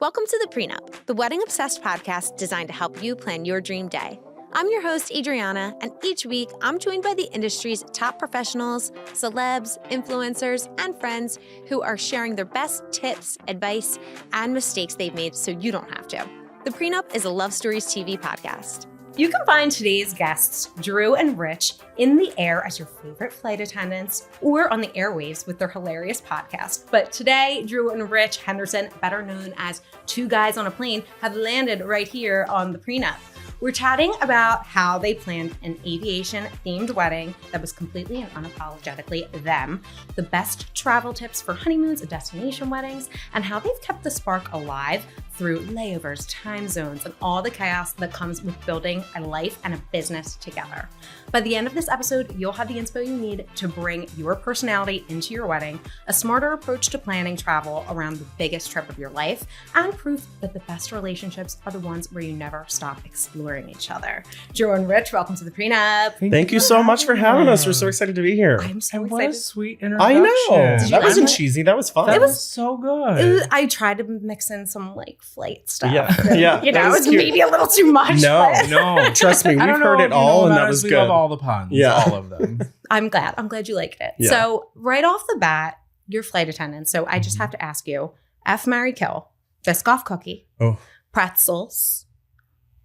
Welcome to the Pre Nup, the wedding-obsessed podcast designed to help you plan your dream day. I'm your host, Adriana, and each week I'm joined by the industry's top professionals, celebs, influencers, and friends who are sharing their best tips, advice, and mistakes they've made so you don't have to. The Pre Nup is a Love Stories TV podcast. You can find today's guests, Drew and Rich, in the air as your favorite flight attendants or on the airwaves with their hilarious podcast. But today, Drew and Rich Henderson, better known as Two Guys on a Plane, have landed right here on the Pre Nup. We're chatting about how they planned an aviation-themed wedding that was completely and unapologetically them, the best travel tips for honeymoons and destination weddings, and how they've kept the spark alive through layovers, time zones, and all the chaos that comes with building a life and a business together. By the end of this episode, you'll have the inspo you need to bring your personality into your wedding, a smarter approach to planning travel around the biggest trip of your life, and proof that the best relationships are the ones where you never stop exploring each other. Drew and Rich, welcome to the Pre Nup. Thank you so much for having us. We're so excited to be here. I'm so What excited. a sweet introduction. I know. That wasn't like it? cheesy. That was fun. That was so good. I tried to mix in some like flight stuff. Yeah. And, Yeah, you that know, it was was cute. maybe a little too much. No, but No. Trust me, we've I don't heard know it if you all, know and about that us, was we good. love all the puns. Yeah. All of them. I'm glad you liked it. Yeah. So right off the bat, you're flight attendant. So I just have to ask you, F, marry, kill, Biscoff cookie, Oh. pretzels,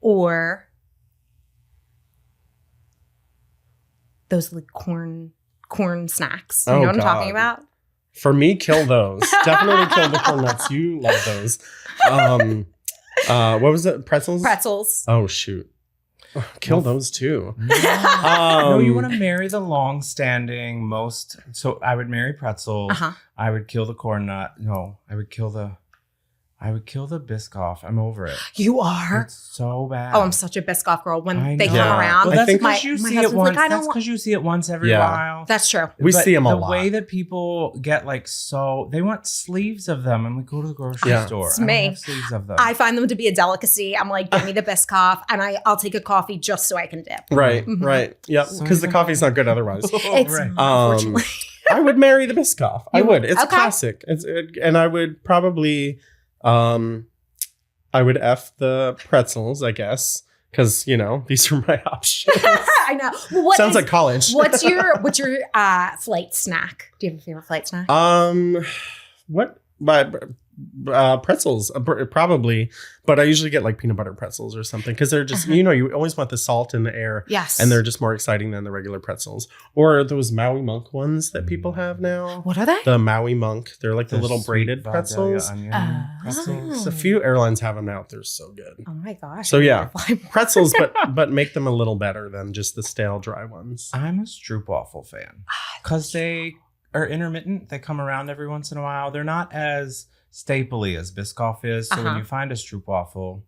or those like corn snacks. You Oh, know what I'm God. talking about? For me, kill those. Definitely kill the corn nuts. You love those. What was it? Pretzels? Pretzels. Oh, shoot. Kill those too. No, you want to marry the long-standing most. So I would marry pretzels. Uh-huh. I would kill the corn nut. No, I would kill the Biscoff. I'm over it. You are? It's so bad. Oh, I'm such a Biscoff girl. When I they know. come Yeah. around, Well, I that's think because my you see it husband's once. like, I don't That's want. because you see it once every Yeah. while. That's true. We But see them a the lot. way that people get like so, they want sleeves of them, and we go to the grocery Yeah. store. It's I don't me. have sleeves of them. I find them to be a delicacy. I'm like, give me the Biscoff, and I'll take a coffee just so I can dip. Right, Mhm. right. Yep, So because the even- coffee's not good otherwise. It's Right. unfortunately. I would marry the Biscoff. I You would. would? It's Okay. classic. And I would probably, I would F the pretzels, I guess, because you know these are my options. I know. Well, what Sounds is- like college. what's your flight snack? Do you have a favorite flight snack? What? Pretzels, probably, but I usually get like peanut butter pretzels or something because they're just, you know, you always want the salt in the air. Yes. And they're just more exciting than the regular pretzels. Or those Maui Monk ones that people have now. What are they? The Maui Monk. They're like the The little sweet braided Vidalia pretzels. onion Oh. pretzels. A few airlines have them now. They're so good. Oh my gosh. So, yeah. I'm Pretzels, but make them a little better than just the stale dry ones. I'm a stroopwafel fan because they are intermittent. They come around every once in a while. They're not as stapley as Biscoff is. So when Uh-huh. you find a stroopwafel,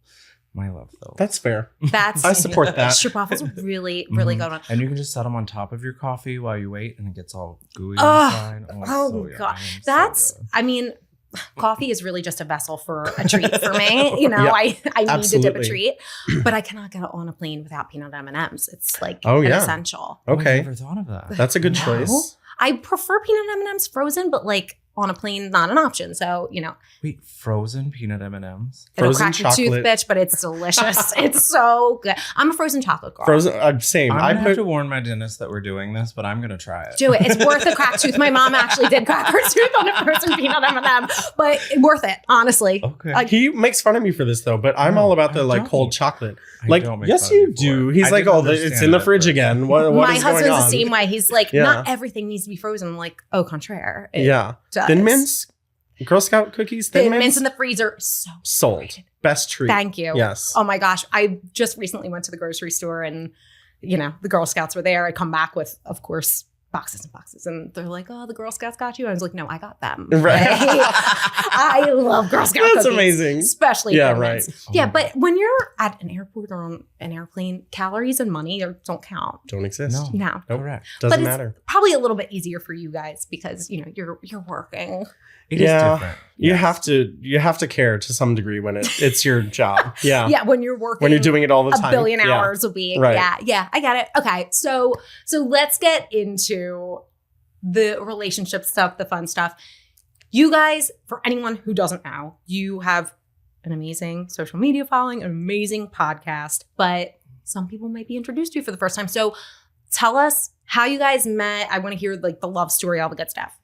I love those. That's fair. That's I support that. Stroopwafel's a really, really Mhm. good one. And you can just set them on top of your coffee while you wait, and it gets all gooey Oh, inside. It's oh so God. yummy. So That's, good. I mean, coffee is really just a vessel for a treat for me. You know, Yeah, I need to dip a absolutely. treat, but I cannot get on a plane without peanut M&Ms. It's like Oh, an yeah. essential. Oh, I Okay. never thought of that. That's a good No. choice. I prefer peanut M&Ms frozen, but like on a plane, not an option. So, you know, Wait, frozen peanut M&Ms? it'll Frozen crack your tooth, chocolate. bitch, but it's delicious. It's so good. I'm a frozen chocolate girl. Frozen, same. I'm I gonna have to put warn my dentist that we're doing this, but I'm gonna try it. Do it. It's worth a cracked tooth. My mom actually did crack her tooth on a frozen peanut M&M, but worth it, honestly. Okay. Like- He makes fun of me for this though, but I'm No, all about the I like don't. cold chocolate. I Like, don't make yes, fun of you for do. it. He's I like, didn't oh, it's understand in the it at fridge first. again. What My is going husband's on? the same way. He's like, Yeah. not everything needs to be frozen. I'm like, au contraire. It Yeah. does. Thin mints, Girl Scout cookies, Thin thin mints mints, in the freezer. So sold. underrated. Best treat. Thank you. Yes. Oh my gosh. I just recently went to the grocery store and, you know, the Girl Scouts were there. I come back with, of course, boxes and boxes. And they're like, oh, the Girl Scouts got you. I was like, no, I got them. Right. I love Girl Scout That's cookies. amazing. Especially Yeah, Thin right. Mints. Oh Yeah, my but when you're at an airport or on an airplane, calories and money don't count. Don't exist. No. No. Nope. Correct. Doesn't it's matter. Probably a little bit easier for you guys because, you know, you're working. It is Yeah. different. You Yes. have to care to some degree when it's your job. Yeah. Yeah, when you're working When you're doing it all the time. a billion Yeah. hours a week. Right. Yeah, I get it. Okay, so let's get into the relationship stuff, the fun stuff. You guys, for anyone who doesn't know, you have an amazing social media following, an amazing podcast, but some people might be introduced to you for the first time. So tell us how you guys met. I want to hear like the love story, all the good stuff.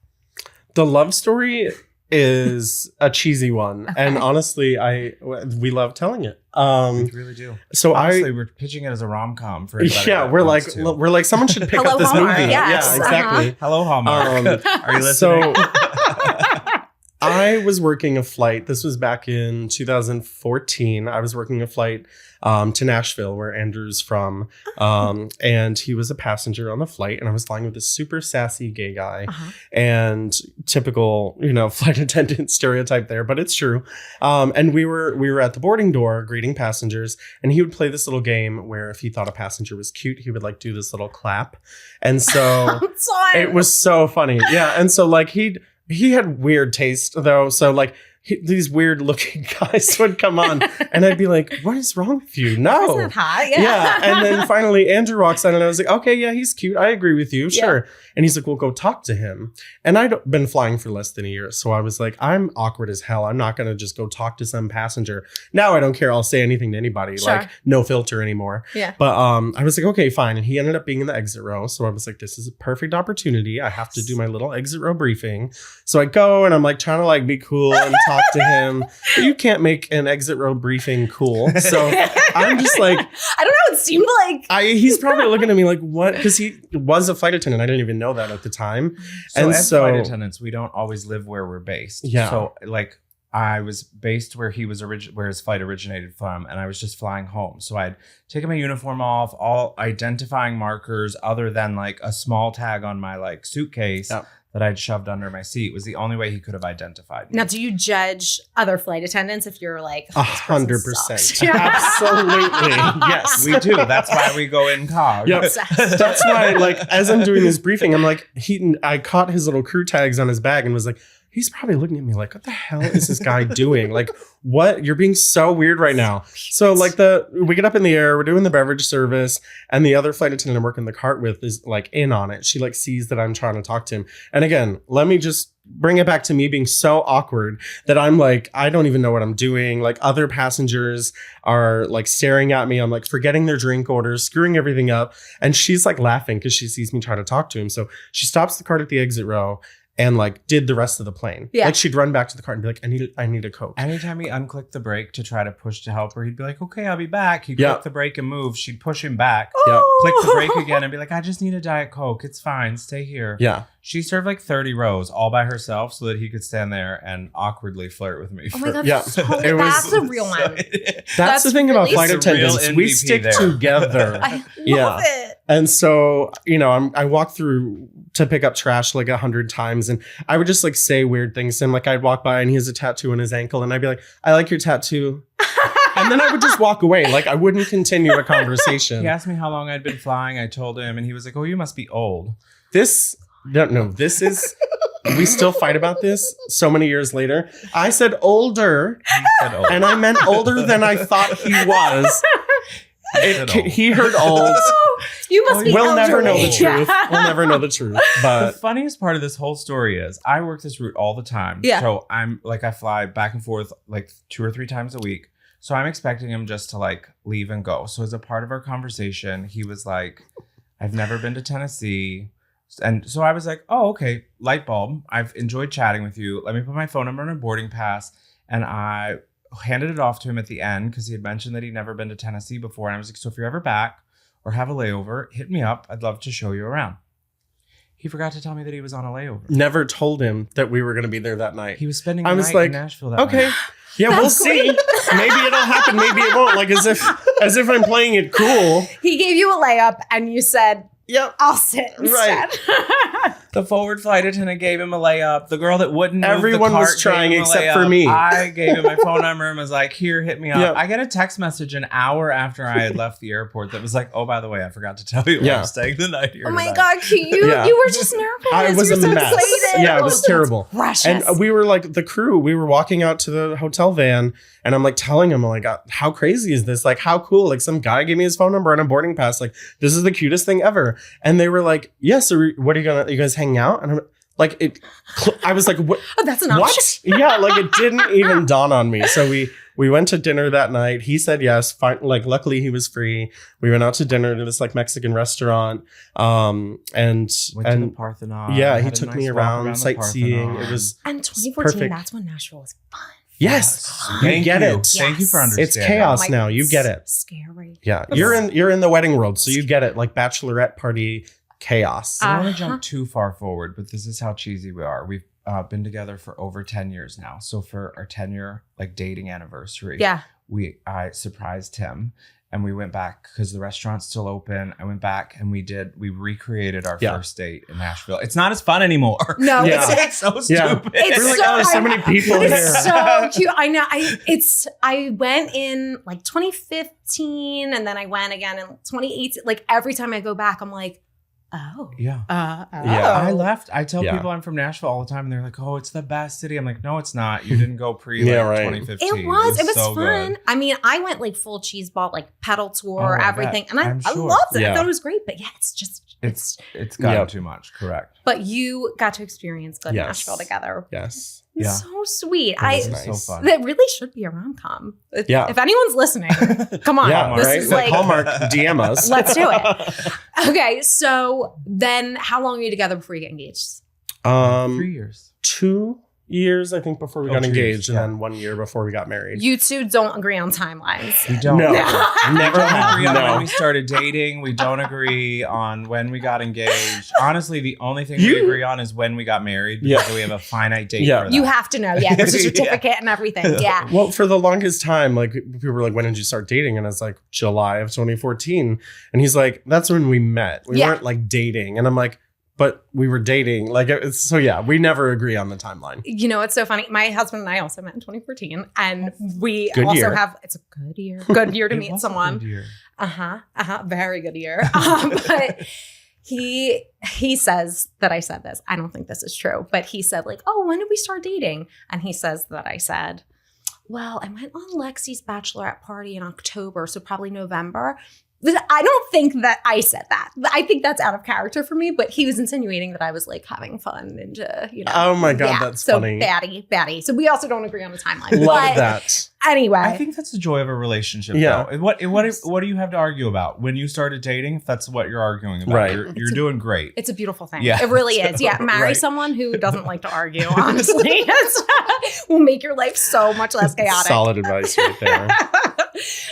The love story is a cheesy one. Okay. And honestly, we love telling it. We really do. So honestly, we're pitching it as a rom-com for everybody. Yeah, we're like someone should pick up this Hallmark, movie. yes. Yeah, exactly. Hello, Hallmark. Are you listening? So I was working a flight. This was back in 2014. I was working a flight to Nashville, where Andrew's from. And he was a passenger on the flight. And I was flying with this super sassy gay guy. And typical, flight attendant stereotype there, but it's true. And we were at the boarding door greeting passengers. And he would play this little game where if he thought a passenger was cute, he would like do this little clap. And so it was so funny. Yeah. And so like he had weird taste though. So like these weird looking guys would come on and I'd be like, what is wrong with you? No. That's not hot. Yeah. And then finally Andrew walks on and I was like, okay, yeah, he's cute. I agree with you. Sure. Yeah. And he's like, well, go talk to him. And I'd been flying for less than a year. So I was like, I'm awkward as hell. I'm not going to just go talk to some passenger. Now I don't care. I'll say anything to anybody. Sure. Like no filter anymore. Yeah. But I was like, okay, fine. And he ended up being in the exit row. So I was like, this is a perfect opportunity. I have to do my little exit row briefing. So I go and I'm like trying to like be cool and talk to him. But you can't make an exit row briefing cool. So I'm just like, I don't know. It seemed like he's probably looking at me like, what? Because he was a flight attendant. I didn't even know that at the time. So as flight attendants, we don't always live where we're based. Yeah. So like I was based where he was where his flight originated from, and I was just flying home. So I'd taken my uniform off, all identifying markers other than like a small tag on my like suitcase. Yep. That I'd shoved under my seat was the only way he could have identified me. Now, do you judge other flight attendants if you're like 100%? Absolutely, yes, we do. That's why we go in cog. Yep. That's why, like, as I'm doing this briefing, I'm like, I caught his little crew tags on his bag and was like, he's probably looking at me like, what the hell is this guy doing? Like, what? You're being so weird right now. So like we get up in the air, we're doing the beverage service, and the other flight attendant I'm working the cart with is like in on it. She like sees that I'm trying to talk to him. And again, let me just bring it back to me being so awkward that I'm like, I don't even know what I'm doing. Like other passengers are like staring at me. I'm like forgetting their drink orders, screwing everything up. And she's like laughing because she sees me trying to talk to him. So she stops the cart at the exit row and like did the rest of the plane. Yeah. Like she'd run back to the car and be like, I need a Coke. Anytime he unclicked the brake to try to push to help her, he'd be like, okay, I'll be back. He'd click the brake and move. She'd push him back. Click the brake again and be like, I just need a Diet Coke. It's fine. Stay here. Yeah. She served like 30 rows all by herself so that he could stand there and awkwardly flirt with me. Oh my God. Yeah. That's a real one. That's the thing about flight attendants. We stick together. I love it. And so, I walk through to pick up trash like 100 times and I would just like say weird things to him. Like I'd walk by and he has a tattoo on his ankle and I'd be like, I like your tattoo. And then I would just walk away. Like I wouldn't continue a conversation. He asked me how long I'd been flying. I told him and he was like, oh, you must be old. This is, we still fight about this so many years later. I said older, and I meant older than I thought he was. He heard old. You must be We'll never know the truth. We'll never know the truth. But the funniest part of this whole story is I work this route all the time. Yeah. So I fly back and forth like 2 or 3 times a week. So I'm expecting him just to like leave and go. So as a part of our conversation, he was like, I've never been to Tennessee. And so I was like, oh, okay, light bulb. I've enjoyed chatting with you. Let me put my phone number on a boarding pass. And I handed it off to him at the end because he had mentioned that he'd never been to Tennessee before. And I was like, so if you're ever back or have a layover, hit me up. I'd love to show you around. He forgot to tell me that he was on a layover. Never told him that we were going to be there that night. He was spending the night in Nashville that night. Yeah, we'll see. Maybe it'll happen. Maybe it won't. Like as if I'm playing it cool. He gave you a layup and you said, yep, I'll sit instead. Right. The forward flight attendant gave him a layup. The girl that wouldn't move Everyone the cart was trying gave him except a layup. for me. I gave him my phone number and was like, here, hit me up. Yep. I get a text message an hour after I had left the airport that was like, oh, by the way, I forgot to tell you I'm staying the night here. Oh my God, you were just nervous. I was a mess. Excited. Yeah, it was terrible. Precious. And we were like the crew, we were walking out to the hotel van and I'm like telling him, like, how crazy is this? Like, how cool? Like some guy gave me his phone number and a boarding pass. Like, this is the cutest thing ever. And they were like, yes, yeah, so what are you guys hanging out? And I'm like, I was like, what? Oh, that's an option. What? Yeah, like it didn't even dawn on me. So we We went to dinner that night. He said yes. Fine. Like, luckily he was free. We went out to dinner to this like Mexican restaurant. And Went to the Parthenon. yeah, he had a took nice me walk around the sightseeing. Parthenon. It was And 2014, perfect. that's when Nashville was fun. Yes. Thank You get you. it. Thank you for Yes. understanding. It's chaos Oh my now. God, You get it. Scary. Yeah. You're in the wedding world, so you get it. Like bachelorette party chaos. I don't want to Uh-huh. jump too far forward, but this is how cheesy we are. We've been together for over 10 years now. So for our 10-year like dating anniversary, Yeah. I surprised him and we went back because the restaurant's still open. I went back and we recreated our first date in Nashville. It's not as fun anymore. No, Yeah. It's so Yeah. stupid. It's We're like, so- oh, there's so many people here. It's so cute. I know. I went in like 2015 and then I went again in 2018. Like every time I go back, I'm like, oh. Yeah. Yeah. I left. I tell Yeah. people I'm from Nashville all the time, and they're like, "Oh, it's the best city." I'm like, "No, it's not. You didn't go pre Yeah, right. 2015." It was so fun. good. I mean, I went like full cheese ball, like pedal tour, Oh, I everything. bet. And I I'm sure. loved it. Yeah. I thought it was great. But yeah, it's just It's gotten Yep. too much. Correct. but you got to experience good Yes. Nashville together. Yes. Yeah. So sweet. This was is nice. so fun. That really should be a rom-com. Yeah. If anyone's listening, come on. Yeah, This right? is Like, like Hallmark, DM us. Let's do it. Okay, so then how long are you together before you get engaged? 3 years. 2 years, I think, before we got 2 years, engaged, and yeah. then 1 year before we got married. You two don't agree on timelines. We don't. No. We Never don't have. agree on when No. we started dating. We don't agree on when we got engaged. Honestly, the only thing You- we agree on is when we got married because Yeah. we have a finite date Yeah. for that. You have to know, yeah. There's a certificate and everything. Yeah. Well, for the longest time, like people were like, "When did you start dating?" And I was like, "July of 2014." And he's like, "That's when we met. We Yeah. weren't like dating." And I'm like, "But we were dating." Like, so yeah, we never agree on the timeline. You know, it's so funny. My husband and I also met in 2014, and we Good also year. have, it's a good year. Good year to It meet was a someone. good year. Very good year. But he says that I said this. I don't think this is true, but he said like, "Oh, when did we start dating?" And he says that I said, "Well, I went on Lexi's bachelorette party in October, so probably November." I don't think that I said that. I think that's out of character for me, but he was insinuating that I was like having fun and, you know. Oh my God, that's so funny. Batty. So we also don't agree on the timeline. Love but that. Anyway. I think that's the joy of a relationship. Yeah. Though. What do you have to argue about when you started dating? If that's what you're arguing about, Right. You're doing great. It's a beautiful thing. Yeah. It really is. Yeah. Marry Right. someone who doesn't like to argue, honestly. Will make your life so much less chaotic. Solid advice right there.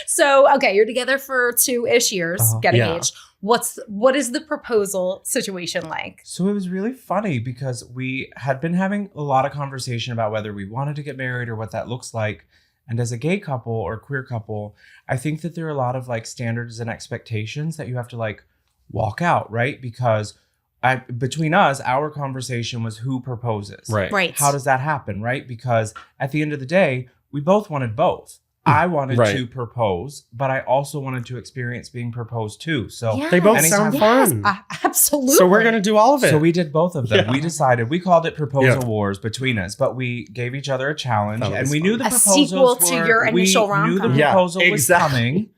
So, okay, you're together for 2-ish years, get Yeah. engaged. What is the proposal situation like? So it was really funny because we had been having a lot of conversation about whether we wanted to get married or what that looks like. And as a gay couple or queer couple, I think that there are a lot of like standards and expectations that you have to like walk out, right? Because between us, our conversation was who proposes. Right. How does that happen, right? Because at the end of the day, we both wanted both. I wanted Right. to propose, but I also wanted to experience being proposed to. So They both Anytime- sound fun. Absolutely. So we're going to do all of it. So we did both of them. Yeah. We decided, we called it proposal Yeah. wars between us, but we gave each other a challenge That and was we fun. knew the A proposals sequel to were, your initial we knew the rom-com. Yeah, proposal was exactly. coming.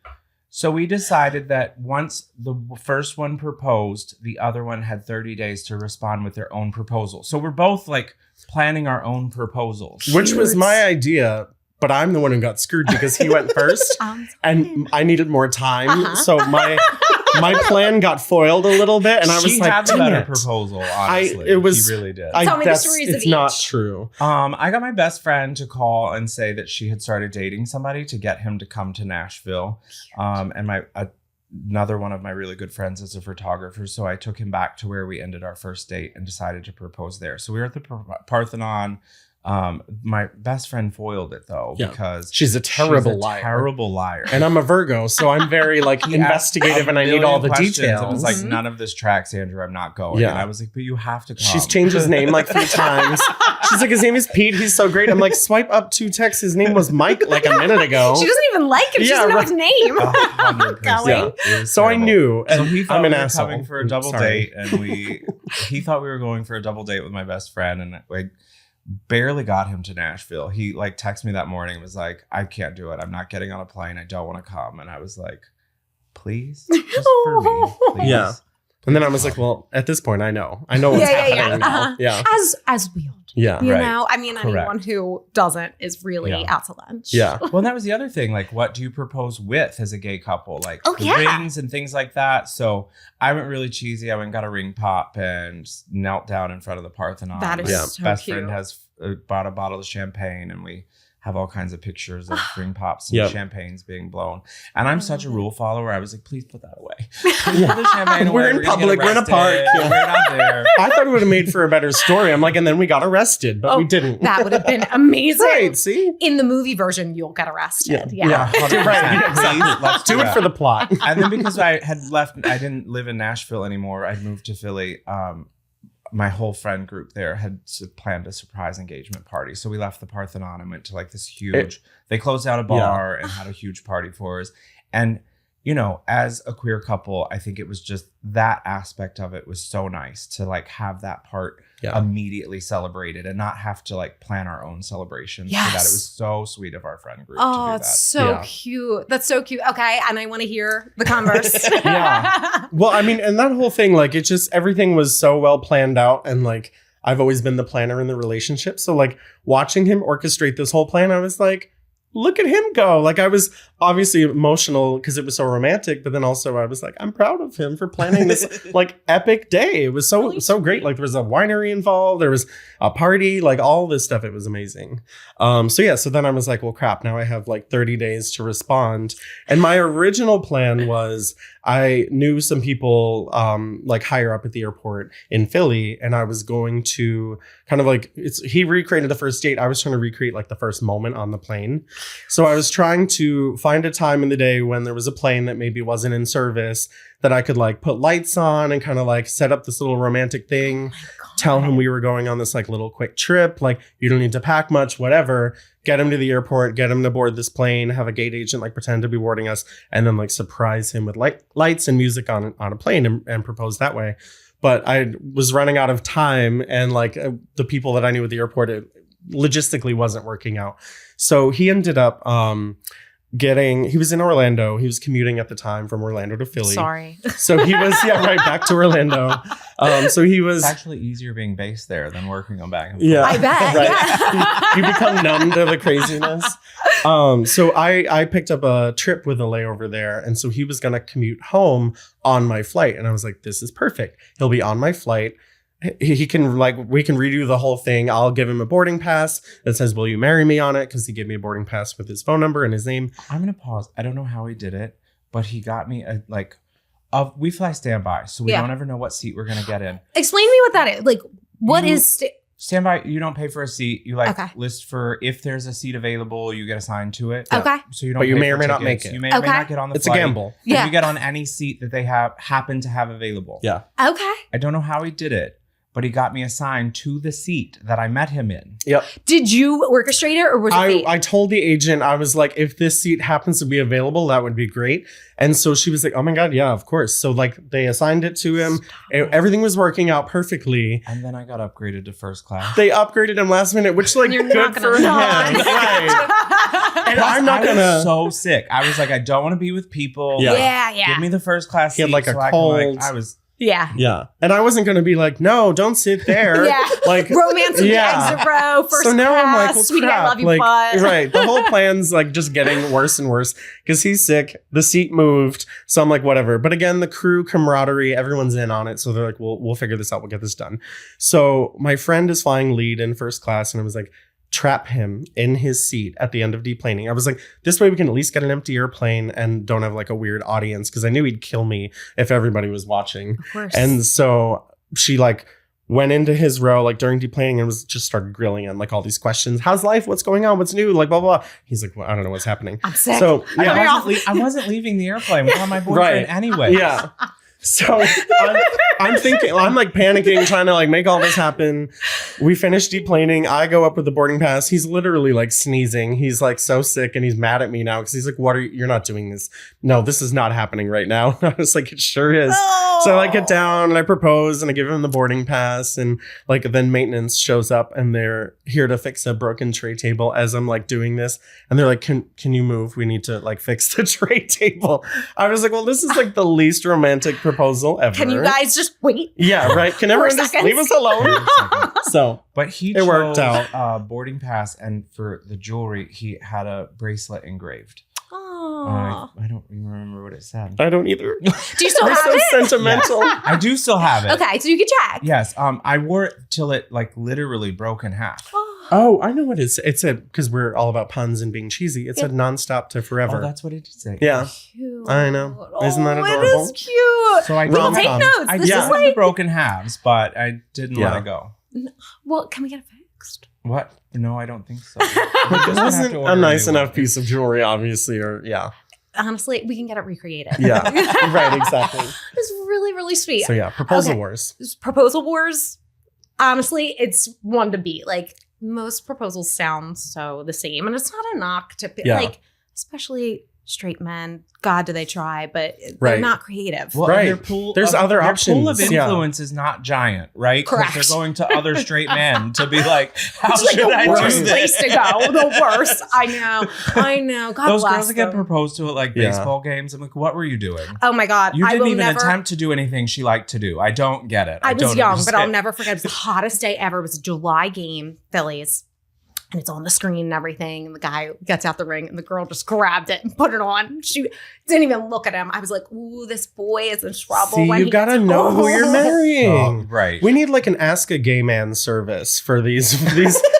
So we decided that once the first one proposed, the other one had 30 days to respond with their own proposal. So we're both like planning our own proposals. Which was Cute. my idea, but I'm the one who got screwed because he went first. And I needed more time, Uh-huh. so my plan got foiled a little bit, and I was She like, had the "Dang better it." proposal, honestly. it was- She really did. Tell me the stories of It's not each. true. I got my best friend to call and say that she had started dating somebody to get him to come to Nashville. And another one of my really good friends is a photographer. So I took him back to where we ended our first date and decided to propose there. So we were at the Parthenon. My best friend foiled it though, Yeah. because She's a terrible liar. Terrible liar. And I'm a Virgo, so I'm very like He asked investigative, and I need a all million the questions details. and was like, Mhm. none of this tracks, Andrew. I'm not going. Yeah. And I was like, but you have to come. She's changed his name like 3 times. She's like, his name is Pete. He's so great. I'm like, swipe up 2 texts. His name was Mike like a minute ago. She doesn't even like him. She Yeah, doesn't know right. his name. 100%. Going. It was So I terrible. knew. So And he thought I'm we an were asshole. coming for a double Sorry. date, and he thought we were going for a double date with my best friend, and I barely got him to Nashville. He like texted me that morning and was like, "I can't do it. I'm not getting on a plane. I don't want to come." And I was like, "Please, just for me, please." Yeah. And then I was like, well, at this point, I know what's happening now. Yeah. As we all do. Yeah. You Right. know, I mean, Correct. anyone who doesn't is really out to lunch. Yeah. Well, that was the other thing. Like, what do you propose with as a gay couple? Like Oh, the yeah. rings and things like that. So I went really cheesy. I went and got a ring pop and knelt down in front of the Parthenon. That is My so best cute. friend has bought a bottle of champagne, and we have all kinds of pictures of ring pops and Yep. champagnes being blown. And I'm such a rule follower. I was like, please put that away. Yeah. Put the champagne We're away. in gonna get public. We're in a arrested. park. Yeah. We're not there. I thought it would have made for a better story. I'm like, and then we got arrested, but we didn't. That would have been amazing. Right, see? In the movie version, you'll get arrested. Yeah. Yeah. 100%. Right. Please, let's Do it that. for the plot. And then because I had left, I didn't live in Nashville anymore. I'd moved to Philly. My whole friend group there had planned a surprise engagement party. So we left the Parthenon and went to like this huge, they closed out a bar and had a huge party for us. And, you know, as a queer couple, I think it was just that aspect of it was so nice to like have that part immediately celebrated and not have to like plan our own celebrations. Yes. For that. It was so sweet of our friend group Oh, to do that. it's so Yeah. cute. That's so cute. Okay. And I want to hear the converse. Yeah. Well, I mean, and that whole thing, like, it just, everything was so well planned out. And like, I've always been the planner in the relationship. So like watching him orchestrate this whole plan, I was like, look at him go. Like I was obviously emotional because it was so romantic, but then also I was like, I'm proud of him for planning this like epic day. It was so great. Like there was a winery involved, there was a party, like all this stuff. It was amazing. So then I was like, well, crap, now I have like 30 days to respond. And my original plan was I knew some people like higher up at the airport in Philly, and I was going to kind of like, he recreated the first date. I was trying to recreate like the first moment on the plane. So I was trying to find a time in the day when there was a plane that maybe wasn't in service that I could like put lights on and kind of like set up this little romantic thing, tell him we were going on this like little quick trip. Like you don't need to pack much, whatever, get him to the airport, get him to board this plane, have a gate agent like pretend to be boarding us, and then like surprise him with lights and music on a plane and propose that way. But I was running out of time, and like the people that I knew at the airport, it logistically wasn't working out. So he ended up he was in Orlando. He was commuting at the time from Orlando to Philly. Sorry. So he was, right back to Orlando. So he was. It's actually easier being based there than working on back and forth. Yeah. I bet. Right. Yeah. You become numb to the craziness. So I picked up a trip with a layover there. And so he was going to commute home on my flight. And I was like, this is perfect. He'll be on my flight. He can we can redo the whole thing. I'll give him a boarding pass that says, will you marry me on it? Because he gave me a boarding pass with his phone number and his name. I'm going to pause. I don't know how he did it, but he got me we fly standby. So we don't ever know what seat we're going to get in. Explain to me what that is. Like, what is Standby, you don't pay for a seat. You list for if there's a seat available, you get assigned to it. Okay. So you don't. But you pay may or for may not tickets. make it. You may or may not get on the It's a flight. gamble. And Yeah. you get on any seat that they happen to have available. Yeah. Okay. I don't know how he did it, but he got me assigned to the seat that I met him in. Yep. Did you orchestrate it, or was it fate? I told the agent, I was like, if this seat happens to be available, that would be great. And so she was like, oh my God, yeah, of course. So like they assigned it to him. Everything was working out perfectly. And then I got upgraded to first class. They upgraded him last minute, which like You're good not for gonna him. not. Right. And Plus, I'm not I gonna. was so sick. I was like, I don't want to be with people. Yeah. Yeah. Give me the first class He had seat like a so I can, cold. I was. Yeah. Yeah. And I wasn't going to be like, no, don't sit there. Yeah. Like, Romance in Yeah. the exit row, first so now class, I'm like, well, sweetie, crap. I love you, like, but. right. The whole plan's like just getting worse and worse because he's sick. The seat moved. So I'm like, whatever. But again, the crew camaraderie, everyone's in on it. So they're like, we'll figure this out. We'll get this done. So my friend is flying lead in first class. And I was like, trap him in his seat at the end of deplaning. I was like, this way we can at least get an empty airplane and don't have like a weird audience. Cause I knew he'd kill me if everybody was watching. Of course. And so she like went into his row like during deplaning and was just started grilling him like all these questions. How's life? What's going on? What's new? Like blah, blah, blah. He's like, well, I don't know what's happening. I'm sick. So I wasn't leaving the airplane without my boyfriend Right. anyway. Yeah. So I'm like panicking, trying to like make all this happen. We finish deplaning. I go up with the boarding pass. He's literally like sneezing. He's like so sick and he's mad at me now because he's like, you're not doing this. No, this is not happening right now. I was like, it sure is. Oh. So I get down and I propose and I give him the boarding pass. And like then maintenance shows up and they're here to fix a broken tray table as I'm like doing this. And they're like, can you move? We need to like fix the tray table. I was like, well, this is like the least romantic proposal ever. Can you guys just wait? Yeah, right. Can everyone just leave us alone? So, but he it worked chose out. Boarding pass, and for the jewelry, he had a bracelet engraved. Oh. I don't even remember what it said. I don't either. Do you still have so it? sentimental. I do still have it. Okay, so you can check. Yes. I wore it till it like literally broke in half. Oh, I know what it said because we're all about puns and being cheesy. It said nonstop to forever. Oh, that's what it did say. Yeah. Cute. I know. Isn't that It adorable? is cute. So I We'll Rom-com. take notes. I This did is have like, the broken halves, but I didn't let Yeah. it go. well, can we get it fixed? What? No, I don't think so. But this Just gonna have wasn't to a order nice new one. enough piece of jewelry, obviously, or yeah. Honestly, we can get it recreated. Yeah. Right, exactly. It's really, really sweet. So yeah, proposal Okay. wars. Proposal wars, honestly, it's one to beat. Like, most proposals sound so the same. And it's not a knock to, Yeah. like, especially straight men. God, do they try, but they're Right. not creative. Well, Right. Their pool There's of, other their options. pool of Yeah. influence is not giant, right? 'Cause Correct. They're going to other straight men to be like, how It's like should the I worst do place this? to go. The worst. I know. God Those bless girls that get them. proposed to at like Yeah. baseball games, I'm like, what were you doing? Oh my God. You I didn't will even never, attempt to do anything she liked to do. I don't get it. I was don't young, but understand. I'll never forget. It was the hottest day ever. It was a July game, Phillies. And it's on the screen and everything. And the guy gets out the ring and the girl just grabbed it and put it on. She didn't even look at him. I was like, ooh, this boy is in trouble. See, when you he gotta gets know who home. you're marrying. Oh, right. We need like an Ask a Gay Man service for these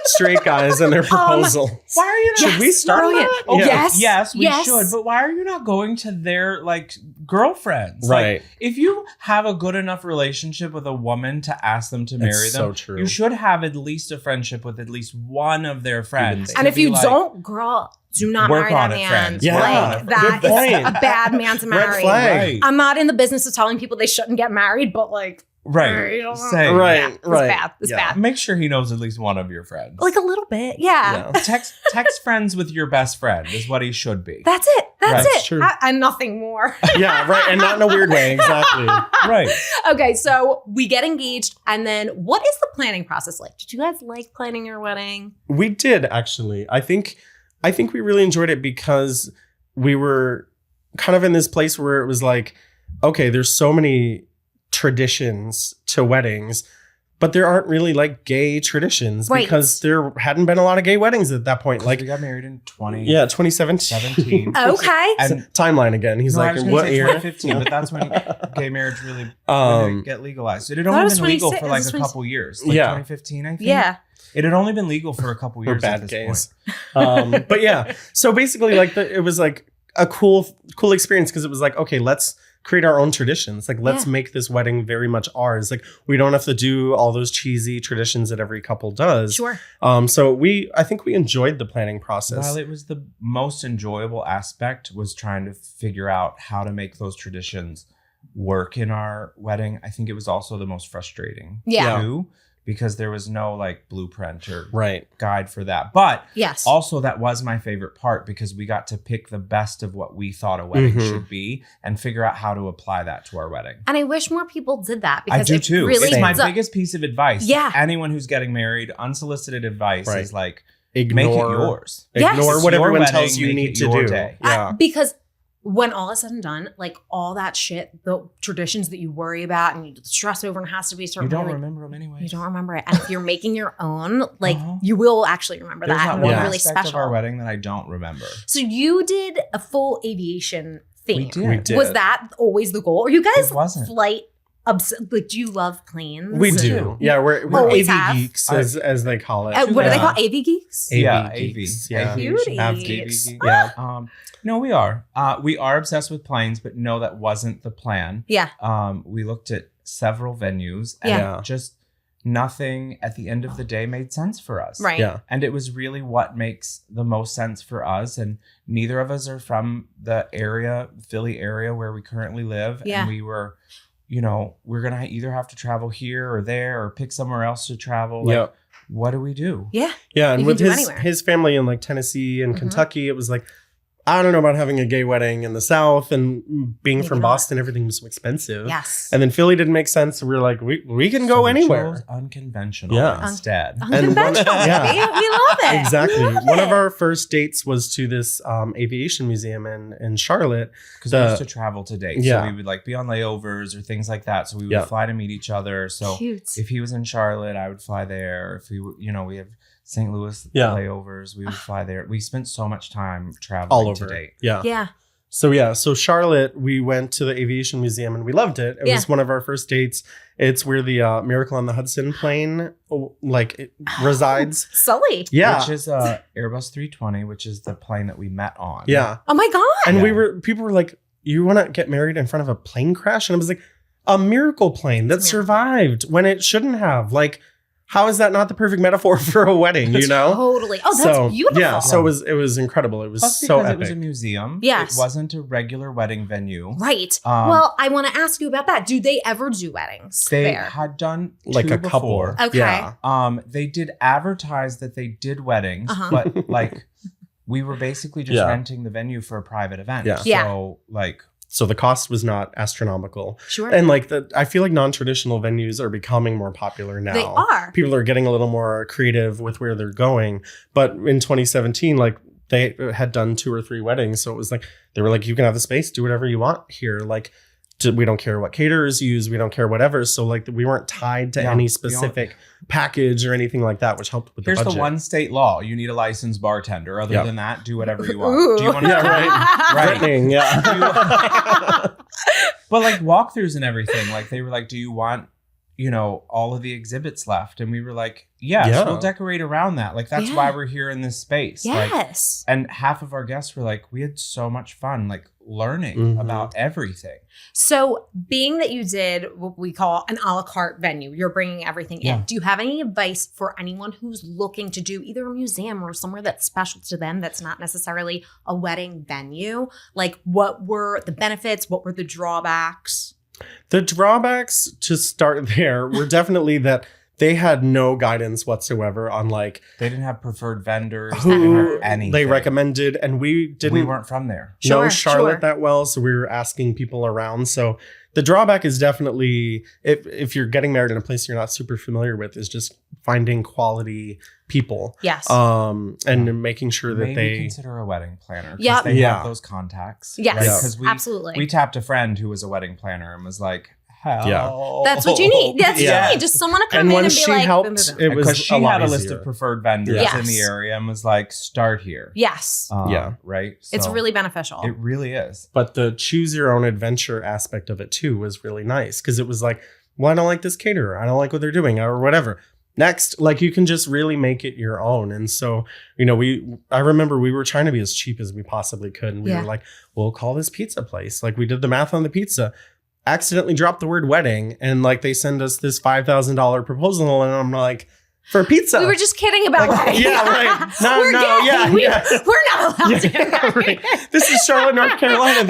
straight guys and their proposals. Why are you not? Yes, Should we start brilliant. that? Oh, Yes, we Yes. should. But why are you not going to their like girlfriends? Right. Like, if you have a good enough relationship with a woman to ask them to marry That's them, so true. you should have at least a friendship with at least one of their friends. think. And to if be you like, don't, girl, do not Work marry that on it, man. friends. Yeah. Like, that Good is point. a bad man to marry. Red flag. Right. I'm not in the business of telling people they shouldn't get married, but like, Right. you know, Say, Right. yeah, it's right. bad. It's Yeah. bad. Make sure he knows at least one of your friends. Like a little bit. Yeah. Yeah. Text friends with your best friend is what he should be. That's it. That's Right. it. True. And nothing more. Yeah, right. And not in a weird way. Exactly. Right. Okay, so we get engaged, and then what is the planning process like? Did you guys like planning your wedding? We did actually. I think we really enjoyed it because we were kind of in this place where it was like, okay, there's so many traditions to weddings, but there aren't really like gay traditions Right. because there hadn't been a lot of gay weddings at that point. Like Like, we got married in 2017. yeah, 2017. Okay. And Timeline again. He's no, I like, was gonna what say year? 2015, but that's when gay marriage really when did it get legalized. It had thought it only was been legal 26 for like it was a couple years. Like Yeah. 2015, I think. Yeah. It had only been legal for a couple We're years at bad this gays. point. But yeah, so basically, like it was like a cool experience because it was like, okay, let's create our own traditions. Like, let's Yeah. make this wedding very much ours. Like, we don't have to do all those cheesy traditions that every couple does. Sure. So I think we enjoyed the planning process. While it was the most enjoyable aspect was trying to figure out how to make those traditions work in our wedding, I think it was also the most frustrating Yeah. too, because there was no like blueprint or Right. guide for that. But Yes. also that was my favorite part because we got to pick the best of what we thought a wedding Mhm. should be and figure out how to apply that to our wedding. And I wish more people did that because I do it too. really It's my ends up- biggest piece of advice. Yeah. Anyone who's getting married, unsolicited advice Right. is like, Ignore, make it yours. Yes. Ignore It's what your everyone wedding, tells you make need it to your do. day. Yeah. Because when all is said and done, like all that shit, the traditions that you worry about and you stress over and has to be a You certain don't way, like, remember them anyway. you don't remember it. And if you're making your own, like Uh-huh. you will actually remember There's that. not And one it'll be really aspect special. of our wedding that I don't remember. So you did a full aviation theme. We did. Was that always the goal? Are you guys It wasn't. flight like, do you love planes? We We do. do. Yeah, we're Always AV have. geeks, as they call it. What are they Yeah. called? AV geeks? Yeah, geeks. AV. Yeah. Cuties. Aviation. Yeah. No, we are. We are obsessed with planes, but no, that wasn't the plan. Yeah. We looked at several venues and Yeah. just nothing at the end of the day made sense for us. Right. Yeah. And it was really what makes the most sense for us. And neither of us are from the area, Philly area where we currently live. Yeah. And we were you know, we're going to either have to travel here or there or pick somewhere else to travel. Like, Yeah. what do we do? Yeah. Yeah. And You with can do his, anywhere. his family in like Tennessee and Mhm. Kentucky, it was like, I don't know about having a gay wedding in the South, and being Maybe from not. Boston, everything was so expensive. Yes. And then Philly didn't make sense. So we were like, we can So go we anywhere. chose unconventional Yeah. instead. Unconventional. yeah. We love it. Exactly. We love One of it. our first dates was to this aviation museum in Charlotte. Because we used to travel to dates. Yeah. So we would like be on layovers or things like that. So we would Yeah. fly to meet each other. So Cute. if he was in Charlotte, I would fly there. If we, you know, we have St. Louis Yeah. layovers, we would fly there. We spent so much time traveling all to over. date. Yeah. Yeah. So Charlotte, we went to the aviation museum and we loved it. It Yeah. was one of our first dates. It's where the Miracle on the Hudson plane resides. Sully. Yeah. Which is Airbus 320, which is the plane that we met on. Yeah. Oh my God. And Yeah. people were like, you want to get married in front of a plane crash? And I was like, a miracle plane that It's a miracle. survived when it shouldn't have. Like, how is that not the perfect metaphor for a wedding, you know? Totally. Oh, that's beautiful. Yeah, so it was incredible. It was Plus so because epic. it was a museum. Yes. It wasn't a regular wedding venue. Right. Um, Well, I want to ask you about that. Do they ever do weddings They there? had done Like two a couple. before. Okay. Yeah. They did advertise that they did weddings, Uh-huh. but like we were basically just Yeah. renting the venue for a private event. Yeah. Yeah. So like So the cost was not astronomical. Sure. And like I feel like non-traditional venues are becoming more popular now. They are. People are getting a little more creative with where they're going. But in 2017, like they had done 2 or 3 weddings. So it was like, they were like, you can have the space, do whatever you want here. Like, we don't care what caterers use. We don't care whatever. So like we weren't tied to Yeah, any we specific package or anything like that, which helped with here's the the budget. one state law. You need a licensed bartender. Other Yeah. than that, do whatever you want. Ooh. Do you want to Yeah, right. Right. Threatening, yeah. But like walkthroughs and everything, like they were like, do you want, you know, all of the exhibits left? And we were like, yes, Yeah. we'll decorate around that. Like that's Yeah. why we're here in this space. Like, Yes. and half of our guests were like, we had so much fun, like learning Mhm. about everything. So, being that you did what we call an a la carte venue, you're bringing everything Yeah. in. Do you have any advice for anyone who's looking to do either a museum or somewhere that's special to them that's not necessarily a wedding venue? Like, what were the benefits? What were the drawbacks? The drawbacks to start there were definitely that they had no guidance whatsoever on like They didn't have preferred vendors. They didn't who have anything. they recommended, and we didn't We weren't from there. know Sure, Charlotte sure. that well, so we were asking people around. So the drawback is definitely if you're getting married in a place you're not super familiar with, is just finding quality people, Yes. and making sure that Maybe they consider a wedding planner. 'Cause Yep. They Yeah. have those contacts. yes. Yeah. Because Absolutely. we tapped a friend who was a wedding planner and was like, hell. Yeah. That's what you need. That's Yeah. what you need. Just someone to come and in when and be she like, helped, boom, boom, boom. it was Because she a lot had a list easier. of preferred vendors Yes. in the area and was like, start here. Yes. Yeah. Right. It's So really beneficial. It really is. But the choose your own adventure aspect of it too was really nice, because it was like, well, I don't like this caterer, I don't like what they're doing, or whatever. Next, like you can just really make it your own. And so, you know, I remember we were trying to be as cheap as we possibly could. And we Yeah. were like, we'll call this pizza place. Like we did the math on the pizza, accidentally dropped the word wedding. And like they send us this $5,000 proposal. And I'm like, for pizza. we were just kidding about Like, wedding. yeah, right. No, we're no, gay. yeah, yeah. We're not allowed to. Yeah, right. This is Charlotte, North Carolina.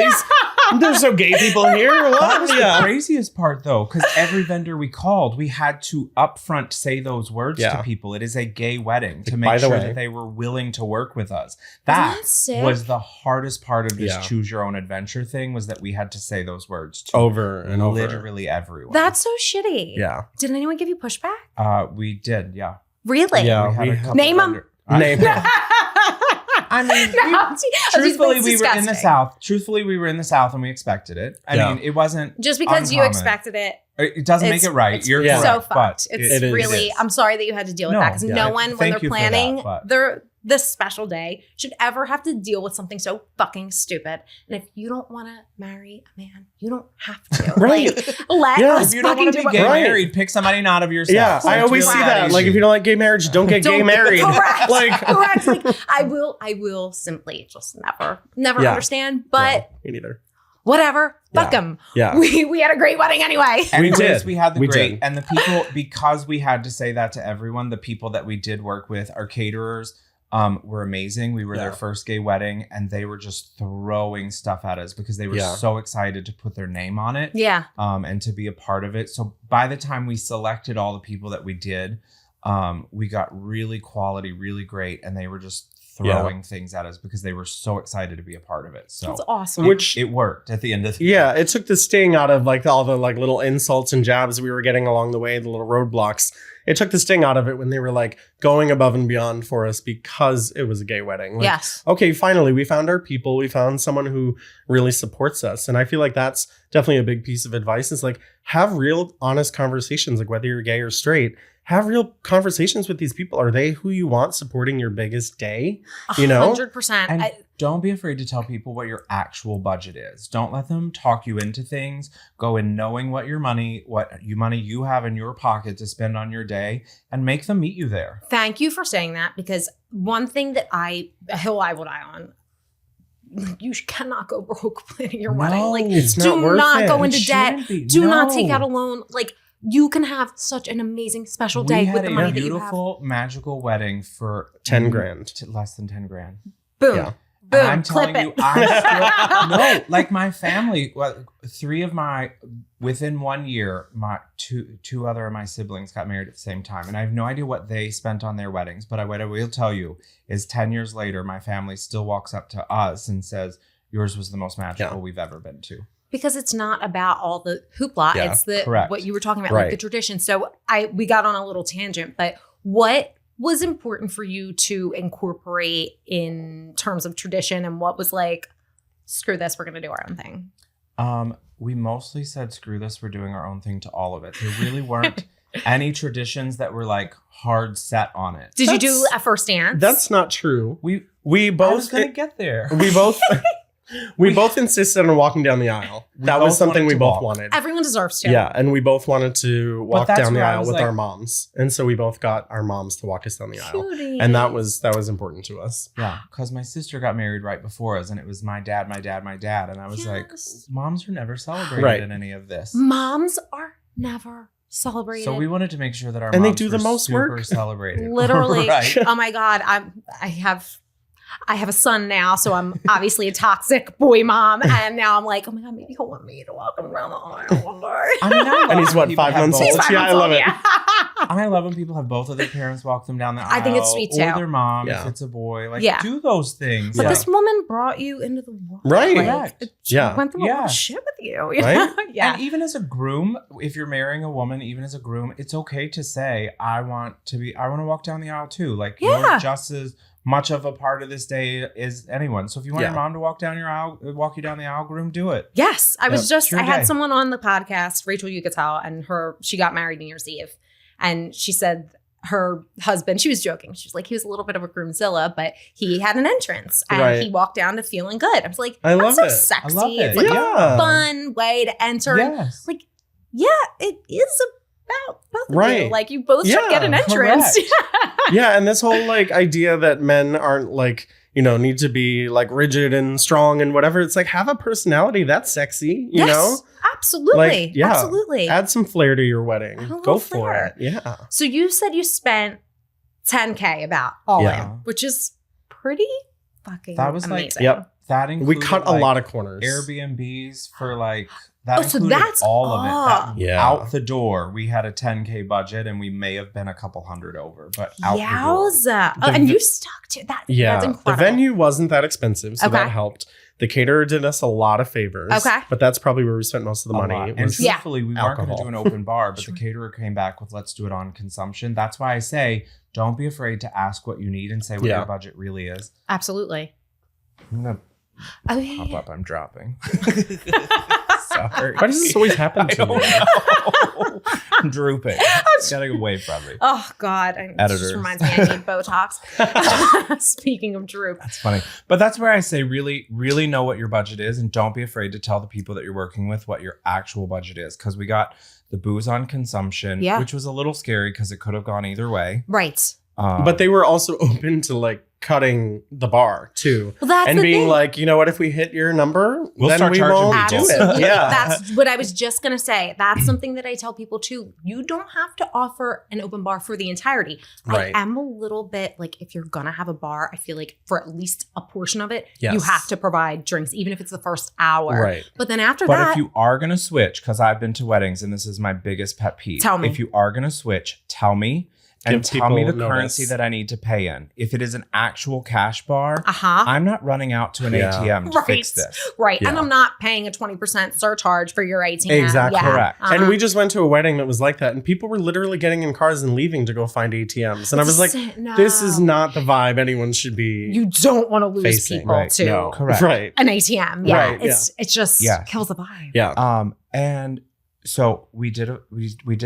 There's no gay people here. That What? was the craziest part, though, because every vendor we called, we had to upfront say those words Yeah. to people. It is a gay wedding, to By make the sure way. that they were willing to work with us. That That's sick. was the hardest part of this Yeah. choose your own adventure thing, was that we had to say those words to Over and over. literally everyone. That's so shitty. Yeah. Did anyone give you pushback? We did, yeah. Really? Yeah. We had we a had- couple Name 'em. vendor- Name I mean, No, truthfully, we were in the disgusting. South. Truthfully, we were in the South and we expected it. I Yeah. mean, it wasn't. Just because you uncommon. expected it, It doesn't make It's- it right. it's You're Yeah. so correct, but fucked. It's it is. really, It is. I'm sorry that you had to deal with No, that, because yeah. no one, when Thank they're you for that, planning but- this special day, should ever have to deal with something so fucking stupid. And if you don't want to marry a man, you don't have to. Right. Like, let Yeah. us If you don't fucking want to do be what gay Right. married, pick somebody not of yourself. Yeah, So I it's always see really that. Like, if you don't like gay marriage, don't get gay Don't- married. Correct. Like, Correct. Like, I will simply just never Yeah. understand. But no, me neither. whatever. Fuck Yeah. them. Yeah. We had a great wedding anyway. Anyways, did. we had the We great, did. and the people, because we had to say that to everyone, the people that we did work with, our caterers, were amazing. We were their first gay wedding, and they were just throwing stuff at us because they were so excited to put their name on it. Yeah. And to be a part of it. So by the time we selected all the people that we did, we got really quality, really great, and they were just throwing things at us because they were so excited to be a part of it. So that's awesome. It worked at the end of the day. It took the sting out of like all the like little insults and jabs we were getting along the way, the little roadblocks. It took the sting out of it when they were like going above and beyond for us because it was a gay wedding. Like, yes. Okay, finally, we found our people. We found someone who really supports us. And I feel like that's definitely a big piece of advice is like have real honest conversations, like whether you're gay or straight. Have real conversations with these people. Are they who you want supporting your biggest day? You know? 100%. And don't be afraid to tell people what your actual budget is. Don't let them talk you into things. Go in knowing what money you have in your pocket to spend on your day and make them meet you there. Thank you for saying that, because one thing that a hill I will die on, you cannot go broke planning your wedding. Like, it's do not go into debt. Do not take out a No. loan. Like, you can have such an amazing special day with the money that you have. We had a beautiful, magical wedding for 10 grand. Less than 10 grand. Boom. Yeah. Boom. And I'm telling Clip you, it. I still, no, like my family, within 1 year, my two other of my siblings got married at the same time. And I have no idea what they spent on their weddings. But what I will tell you is 10 years later, my family still walks up to us and says, yours was the most magical we've ever been to. Because it's not about all the hoopla. Yeah, it's correct. what you were talking about, like the tradition. So we got on a little tangent, but what was important for you to incorporate in terms of tradition, and what was like, screw this, we're going to do our own thing? We mostly said, screw this, we're doing our own thing to all of it. There really weren't any traditions that were like hard set on it. Did you do a first dance? That's not true. We I both was going to get there. we both insisted on walking down the aisle. That was something we both wanted. Everyone deserves to. Yeah, and we both wanted to walk that's down the where I aisle was with like- our moms. And so we both got our moms to walk us down the aisle. Cutie. And that was important to us. Yeah, because my sister got married right before us, and it was my dad. And I was like, moms are never celebrated in any of this. Moms are never celebrated. So we wanted to make sure that our And moms they do the were most super work. celebrated. Literally. Right. Oh my God. I have a son now, so I'm obviously a toxic boy mom. And now I'm like, oh my God, maybe he'll want me to walk him around the aisle one day. I mean, I love And he's when what, people 5 have months both- old? He's 5 Yeah, I months love old, it. yeah. I love when people have both of their parents walk them down the aisle. I think it's sweet, too. Or their mom, Yeah. if it's a boy. Like, Yeah. do those things. But Yeah. this woman brought you into the world. Right. Correct. She went through a lot Yeah. of shit with you. Right? Yeah. And even as a groom, if you're marrying a woman, even as a groom, it's okay to say, I want to walk down the aisle too. Like, you're just as much of a part of this day as anyone. So if you want your mom to walk you down the aisle, groom, do it. Yes. I was It's your I had day. someone on the podcast, Rachel Yucatel, and she got married New Year's Eve. And she said her husband, she was joking. She was like, he was a little bit of a groomzilla, but he had an entrance and he walked down to feeling good. I was like, I love that's so it. sexy. I love it. It's like Yeah. a fun way to enter. Yes. Like, yeah, it is about both of you. Right. Like, you both should get an entrance. Yeah, and this whole like idea that men aren't like, need to be like rigid and strong and whatever. It's like, have a personality. That's sexy, you know? Absolutely. Like, yeah. Absolutely. Add some flair to your wedding. I love Go for flair. it. Yeah. So you said you spent $10K about all Yeah. in, which is pretty fucking That was like- amazing. Yep. That We included cut a like, lot of corners. Airbnbs for like that. Oh, so included that's all of it. up. That, Yeah. Out the door, we had a 10K budget, and we may have been a couple hundred over, but out the door. Yowza. Oh, and you stuck to that. Yeah. That's incredible. The venue wasn't that expensive, so Okay. that helped. The caterer did us a lot of favors. Okay. But that's probably where we spent most of the A money. lot. It And was- truthfully, we weren't going to alcohol. do an open bar, but the caterer came back with, let's do it on consumption. That's why I say, don't be afraid to ask what you need and say what your budget really is. Absolutely. I'm going to Oh, yeah, pop yeah. up. I'm dropping. Sorry. Why does this always happen to I don't you? know. I'm drooping. Gotta go away from me. Oh, God. It Editors. just reminds me I need Botox. Speaking of droop. That's funny. But that's where I say really, really know what your budget is, and don't be afraid to tell the people that you're working with what your actual budget is. Because we got the booze on consumption, which was a little scary because it could have gone either way. Right. But they were also open to like cutting the bar too. Well, that's and the being thing. like, you know what, if we hit your number, We'll then start we charging won't people. do it. Absolutely. Yeah. That's what I was just going to say. That's something that I tell people too. You don't have to offer an open bar for the entirety. Right. I am a little bit like, if you're going to have a bar, I feel like for at least a portion of it, Yes. you have to provide drinks, even if it's the first hour. Right. But then after But that, if you are going to switch, because I've been to weddings and this is my biggest pet peeve. Tell me. If you are going to switch, tell me. And Give tell me the people currency notice. that I need to pay in. If it is an actual cash bar, uh-huh. I'm not running out to an Yeah. ATM to Right. fix this. Right. Yeah. And I'm not paying a 20% surcharge for your ATM. Exactly. Yeah. Correct. Uh-huh. And we just went to a wedding that was like that, and people were literally getting in cars and leaving to go find ATMs. And I was like, No. this is not the vibe anyone should be. You don't want to lose facing. people Right. to No. Correct. Right. an ATM. Yeah. Right, It just Yeah. kills the vibe. Yeah. And so we did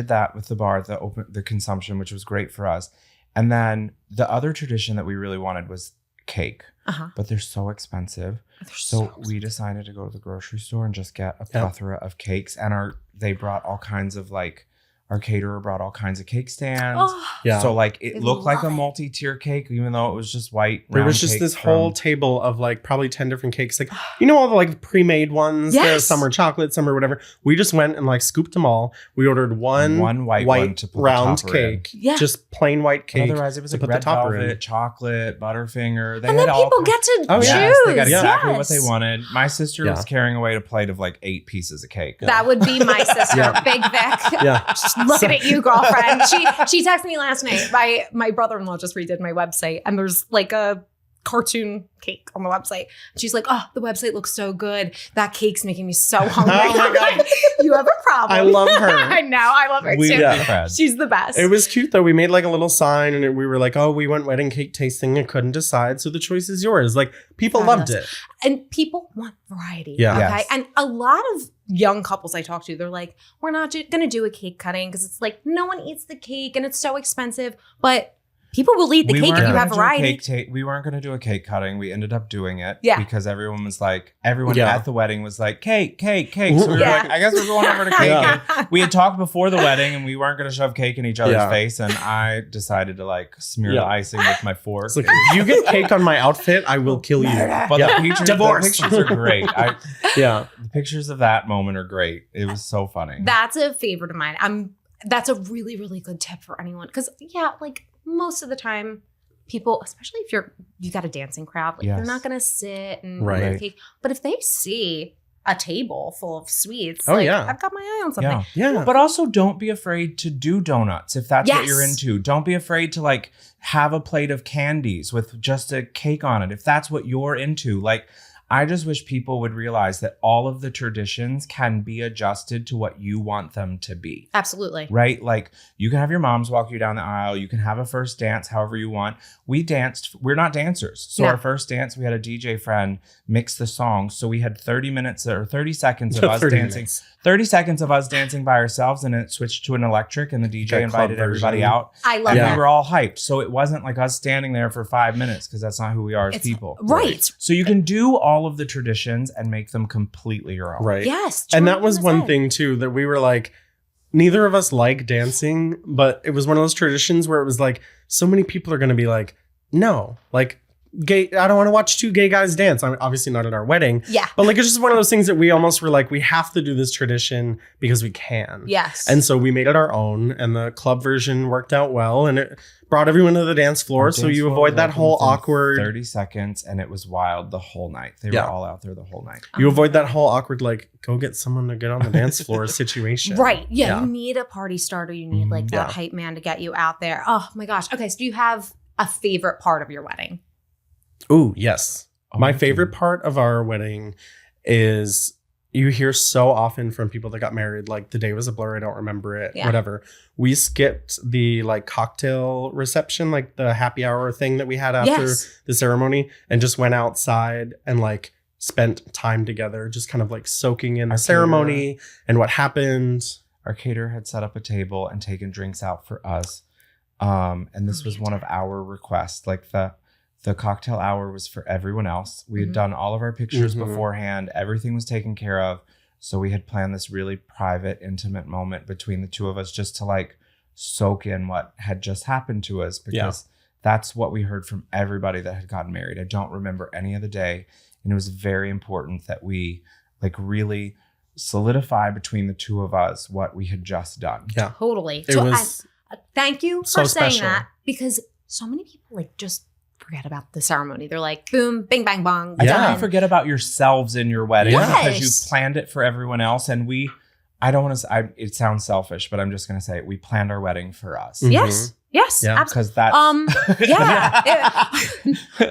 that with the bar, the consumption, which was great for us. And then the other tradition that we really wanted was cake, Uh-huh. but they're so expensive. They're So we decided to go to the grocery store and just get a Yeah. plethora of cakes. And they brought all kinds of our caterer brought all kinds of cake stands. Oh, Yeah. So it I looked like a love it. multi-tier cake, even though it was just white. There was round just cake this from- whole table of probably 10 different cakes. You know, all the pre-made ones. Yes. There's some are chocolate, some are whatever. We just went and scooped them all. We ordered one white one to put the round topper in. cake. Yeah. Just plain white But cake. otherwise, it was to like put the red topper in. velvet, chocolate, Butterfinger. They and had then all people kinds- get to Oh, choose. yeah. Yes, they got exactly what Yes. they wanted. My sister Yeah. was carrying away a plate of 8 pieces of cake. That would be my sister, Yeah. Big Vic. Yeah. Just looking at you, girlfriend. She texted me last night. My brother-in-law just redid my website, and there's a cartoon cake on the website. She's like, "Oh, the website looks so good. That cake's making me so hungry." Oh my God. You have a problem. I love her. I know. I love her too. Yeah. She's the best. It was cute though. We made a little sign and we were like, oh, we went wedding cake tasting and couldn't decide. So the choice is yours. People loved it. And people want variety. Yeah. Okay. Yes. And a lot of young couples I talk to, they're like, we're not going to do a cake cutting because it's no one eats the cake and it's so expensive. But people will eat the cake if you have variety. We weren't going to do a cake cutting. We ended up doing it Yeah. because everyone Yeah. at the wedding was like, cake. So we were Yeah. like, I guess we're going over to cake. Yeah. And we had talked before the wedding and we weren't going to shove cake in each other's Yeah. face. And I decided to smear Yeah. the icing with my fork. It's if you get cake on my outfit, I will kill you. But Yeah. the Divorce. pictures are great. Yeah. The pictures of that moment are great. It was so funny. That's a favorite of mine. That's a really, really good tip for anyone. Because most of the time, people, especially if you got a dancing crowd, Yes. they're not gonna sit and Right. eat cake. But if they see a table full of sweets, Oh, yeah. I've got my eye on something. Yeah. Yeah. But also don't be afraid to do donuts if that's what you're Yes. into. Don't be afraid to have a plate of candies with just a cake on it if that's what you're into. I just wish people would realize that all of the traditions can be adjusted to what you want them to be. Absolutely. Right? You can have your moms walk you down the aisle. You can have a first dance however you want. We danced. We're not dancers. So No. our first dance, we had a DJ friend mix the songs. So we had 30 minutes or 30 seconds of us 30 dancing. minutes. 30 seconds of us dancing by ourselves, and it switched to an electric, and the DJ That club invited everybody version. out. I love And Yeah. we were all hyped. So it wasn't like us standing there for 5 minutes because that's not who we are as It's- people. Right. So you can do all of the traditions and make them completely your own. Right. Yes. And that was one 100%. thing too, that we were neither of us like dancing, but it was one of those traditions where it was so many people are going to be no, gay. I don't want to watch two gay guys dance. I'm obviously not at our wedding, Yeah. but it's just one of those things that we almost were we have to do this tradition because we can. Yes. And so we made it our own, and the club version worked out well, and it brought everyone to the dance floor. Our So dance you floor avoid was that open whole within awkward. 30 seconds, and it was wild the whole night. They Yeah. were all out there the whole night. You avoid that whole awkward go get someone to get on the dance floor situation. Right. Yeah, Yeah. You need a party starter. You need that Yeah. hype man to get you out there. Oh my gosh. Okay. So do you have a favorite part of your wedding? Ooh, yes. Oh, My me favorite too. part of our wedding is you hear so often from people that got married, the day was a blur, I don't remember it, Yeah. whatever. We skipped the cocktail reception, the happy hour thing that we had after Yes. the ceremony, and just went outside and spent time together, just kind of soaking in the Our ceremony and what happened. Our caterer had set up a table and taken drinks out for us. And this was one of our requests. The cocktail hour was for everyone else. We had Mhm. done all of our pictures Mhm. beforehand. Everything was taken care of. So we had planned this really private, intimate moment between the two of us just to soak in what had just happened to us because That's what we heard from everybody that had gotten married. I don't remember any of the day. And it was very important that we like really solidify between the two of us what we had just done. Yeah. Totally. It So was thank you so for saying special. that, because so many people like just forget about the ceremony. They're like, boom, bing, bang, bong. I Yeah. don't forget about yourselves in your wedding Yes. because you planned it for everyone else. And I don't want to, it sounds selfish, but I'm just going to say it. We planned our wedding for us. Mhm. Yes. Yes. Yeah. Because that's Yeah.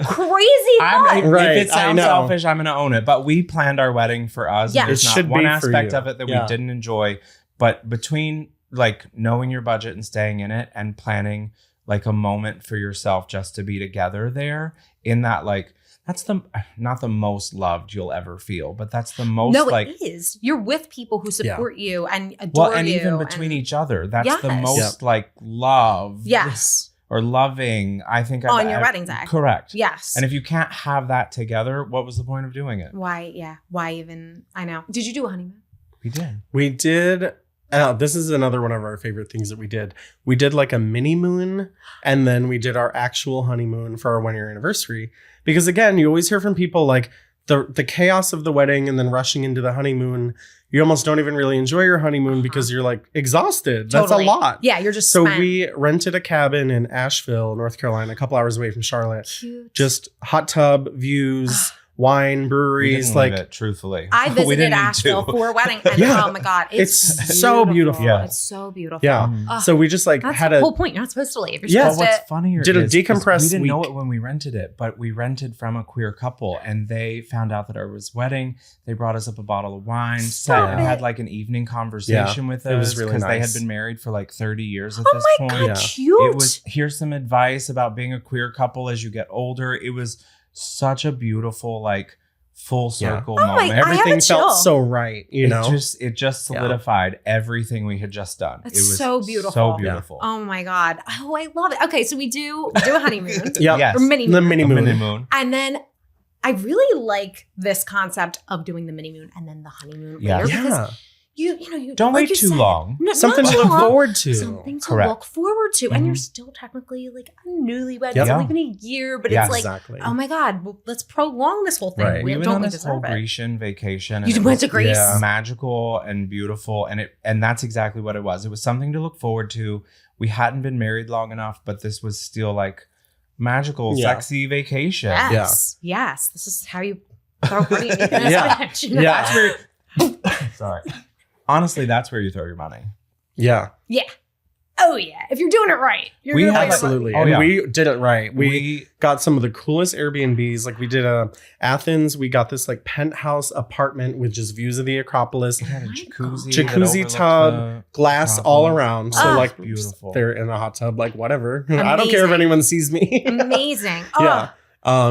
Crazy I'm, fun. Right, if it I sounds know. selfish, I'm going to own it. But we planned our wedding for us. Yeah. There's It not should one be for aspect you. of it that Yeah. we didn't enjoy. But between like knowing your budget and staying in it and planning like a moment for yourself just to be together there in that, like, that's not the most loved you'll ever feel, but that's the most No, like, it is. You're with people who support you and adore well, and you. even between each other, that's the Yes. most like love. Yes. Or loving, I think. On your wedding day. Correct. Yes. And if you can't have that together, what was the point of doing it? Why? Yeah. Why even? I know. Did you do a honeymoon? We did. We did. This is another one of our favorite things that we did. We did like a mini moon, and then we did our actual honeymoon for our 1-year anniversary. Because again, you always hear from people like the chaos of the wedding and then rushing into the honeymoon. You almost don't even really enjoy your honeymoon because you're like exhausted. Totally. That's a lot. Yeah, you're just So spent. we rented a cabin in Asheville, North Carolina, a couple hours away from Charlotte. Cute. Just hot tub views, wine, We breweries. didn't Like leave it, truthfully. I We visited didn't need Asheville to. for a wedding, and Yeah. oh my god, It's so beautiful. Yeah. It's so beautiful. Yeah. Ugh, So we just like that's had the a whole point. You're not supposed to leave. You're Yeah. But supposed what's to. funnier Did a is decompress we didn't know week. it when we rented it, but we rented from a queer couple, and they found out that it was wedding. They brought us up a bottle of wine, sat Stop and it. had like an evening conversation with us. it was really because they had nice. been married for like 30 years at Oh this my point. god, Yeah. cute. It was, here's some advice about being a queer couple as you get older. It was such a beautiful, like, full circle Oh my- moment. I have everything a chill. felt so right, you know? It just solidified everything we had just done. It's it was so beautiful. So beautiful. Oh my god. Oh, I love it. Okay, so we do a honeymoon. Yeah. Yes. Or mini The moon. mini A moon. mini moon. And then I really like this concept of doing the mini moon and then the honeymoon Yeah. later. Yeah. Because you Don't like wait you too said, long. No, Something not to too look long. forward to. Something to Correct. look forward to. And Mhm. you're still technically like a newlywed. Yep. It's Yeah. only been a year, but Yeah. it's like, Exactly. oh my God, well, let's prolong this whole thing. Right. We We went on don't this whole deserve it. Grecian vacation. You it went was to Greece? Yeah. magical and beautiful, and that's exactly what it was. It was something to look forward to. We hadn't been married long enough, but this was still like magical, Yeah. sexy vacation. Yes. Yes. This is how you throw money in a Yeah. spinach, you know? Yeah. That's where, sorry. Honestly, that's where you throw your money. Yeah, Yeah. Oh yeah. If you're doing it right, you're We doing have it right. absolutely. Oh, and yeah. we did it right. We We got some of the coolest Airbnbs. Like we did Athens. We got this like penthouse apartment with just views of the Acropolis, had a my jacuzzi, God. Jacuzzi tub, glass all Acropolis. around. So Ah. like Beautiful. they're in a hot tub, like whatever. I don't care if Amazing. anyone sees me. Amazing. Oh, Yeah.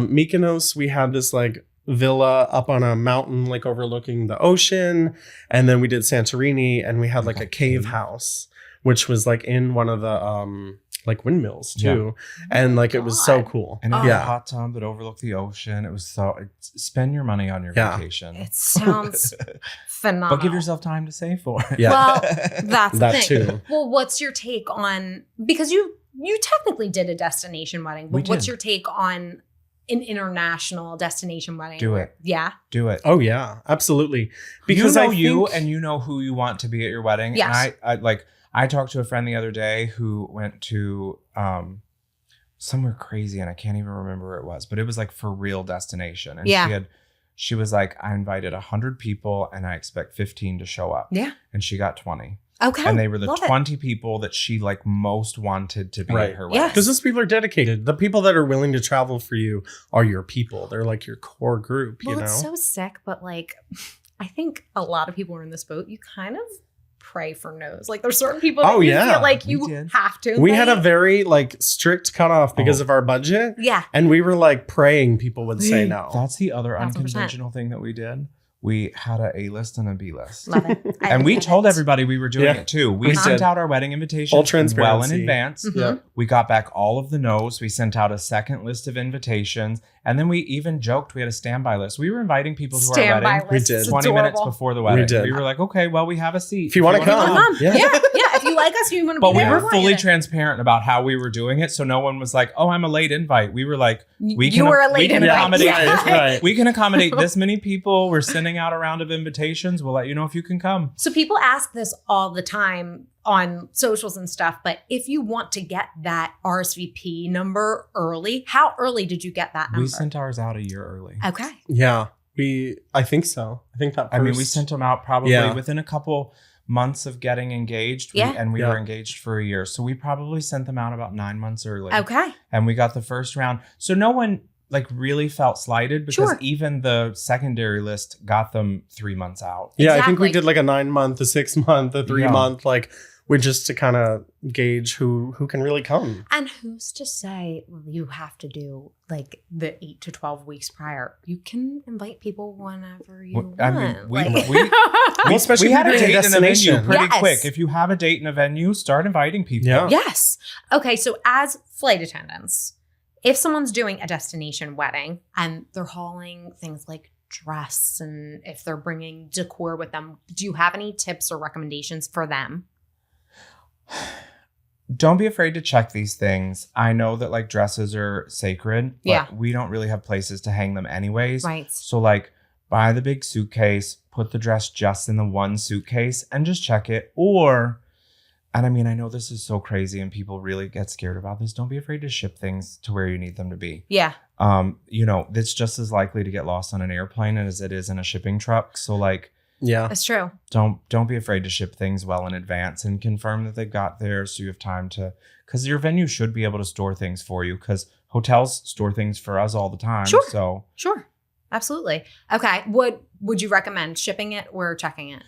Mykonos, we had this like villa up on a mountain, like overlooking the ocean. And then we did Santorini, and we had like a cave house, which was like in one of the like windmills too. And like it was so God. cool. And it Oh. had Yeah. a hot tub that overlooked the ocean. It was spend your money on your Yeah. vacation. It sounds phenomenal. But give yourself time to save for it. Yeah. Well, that's the That thing. too. Well, what's your take on, because you technically did a destination wedding, We but what's did. your take on an international destination wedding? Do it. Yeah. Do it. Oh yeah, absolutely. Because you know I you think- and you know who you want to be at your wedding. Yes. And I talked to a friend the other day who went to somewhere crazy, and I can't even remember where it was, but it was like for real destination. And Yeah. she was like, I invited 100 people and I expect 15 to show up. Yeah. And she got 20. Okay. And they were the Love it. 20 people that she like most wanted to be Right. at her Yeah. wedding. Because those people are dedicated. The people that are willing to travel for you are your people. They're like your core group, Well, you know? it's so sick, but like, I think a lot of people are in this boat. You kind of pray for no's. Like, there's certain people that Oh, you yeah. feel like We you did. have to. We had a invite. very like strict cutoff because of our budget. Yeah. And we were like praying people would say no. That's the other 1000%. unconventional thing that we did. We had a A-list and a B-list. Love it. I And we love told it. everybody we were doing Yeah. it too. We We sent did. out our wedding invitations Full well in transparency. advance. Mhm. Yeah. We got back all of the no's. We sent out a second list of invitations. And then we even joked we had a standby list. We were inviting people to our Standby wedding We list. did. It's 20 minutes adorable. before the wedding. did. We were like, okay, well, we have a seat. If you wanna wanna come. Come. Yeah. Yeah. Yeah. If you like us, you want to be But we there. were fully transparent about how we were doing it. So no one was like, oh, I'm a late invite. We were like, You were a late invite. Accommodate, Right. we can accommodate this many people. We're sending out a round of invitations. We'll let you know if you can come. So people ask this all the time on socials and stuff, but if you want to get that RSVP number early, how early did you get that number? We sent ours out a year early. Okay. Yeah. I think so. I think that We sent them out probably within a couple months of getting engaged. We were engaged for a year. So we probably sent them out about 9 months early. Okay. And we got the first round. So no one really felt slighted because even the secondary list got them 3 months out. Yeah, I think we did like a 9 month, a 6 month, a 3 month, we just to kind of gauge who can really come. And who's to say you have to do like the 8 to 12 weeks prior? You can invite people whenever you want. I mean, we especially had a date in a venue pretty Yes. quick. If you have a date in a venue, start inviting people. Yeah. Yes. Okay, so as flight attendants, if someone's doing a destination wedding and they're hauling things like dress and if they're bringing decor with them, do you have any tips or recommendations for them? Don't be afraid to check these things. I know that dresses are sacred, but we don't really have places to hang them anyways. Right. So buy the big suitcase, put the dress just in the one suitcase and just check it. And I know this is so crazy and people really get scared about this. Don't be afraid to ship things to where you need them to be. Yeah. It's just as likely to get lost on an airplane as it is in a shipping truck. So yeah, That's true. Don't be afraid to ship things well in advance and confirm that they got there so you have time to, because your venue should be able to store things for you because hotels store things for us all the time. Sure. Sure. Absolutely. Okay. Would you recommend shipping it or checking it?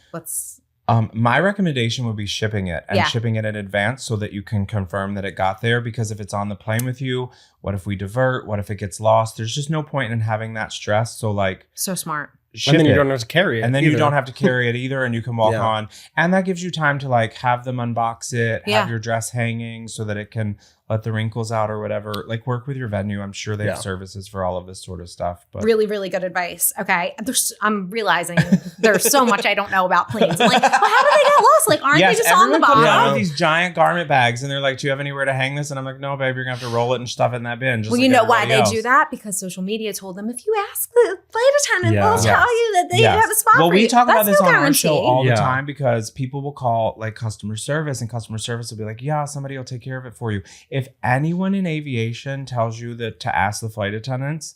My recommendation would be shipping it and shipping it in advance so that you can confirm that it got there, because if it's on the plane with you, what if we divert? What if it gets lost? There's just no point in having that stress. So so smart. And then you don't have to carry it. And then either. you don't have to carry it either. And you can walk on. And that gives you time to have them unbox it, have your dress hanging so that it can let the wrinkles out or whatever. Work with your venue. I'm sure they have services for all of this sort of stuff. But really, really good advice. Okay. I'm realizing there's so much I don't know about planes. I'm how do they get lost? Aren't they just on the bottom? Yeah, these giant garment bags. And they're like, do you have anywhere to hang this? And I'm like, no, babe, you're going to have to roll it and stuff it in that bin. Well, you know why they do that? Because social media told them if you ask the flight attendant, they'll tell you that they have a spot for you. Well, we talk about this on our guarantee. show all the time because people will call customer service and customer service will be like, yeah, somebody will take care of it for you. If anyone in aviation tells you that to ask the flight attendants,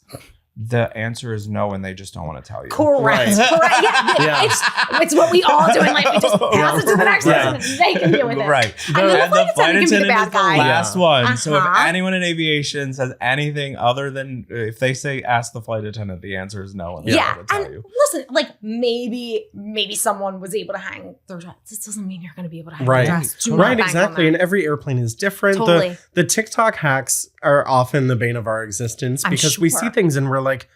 the answer is no, and they just don't want to tell you. Correct. Correct. Yeah. It's what we all do in life. We just pass it to the next person and they can deal with it. Right. And then the flight attendant can be the bad guy. Last one. So if anyone in aviation says anything other than if they say ask the flight attendant, the answer is no, and they don't want to tell you. Listen, maybe someone was able to hang their dress. This doesn't mean you're going to be able to hang right. their dress. Right, exactly. And every airplane is different. Totally. The TikTok hacks are often the bane of our existence because we see things and we're like,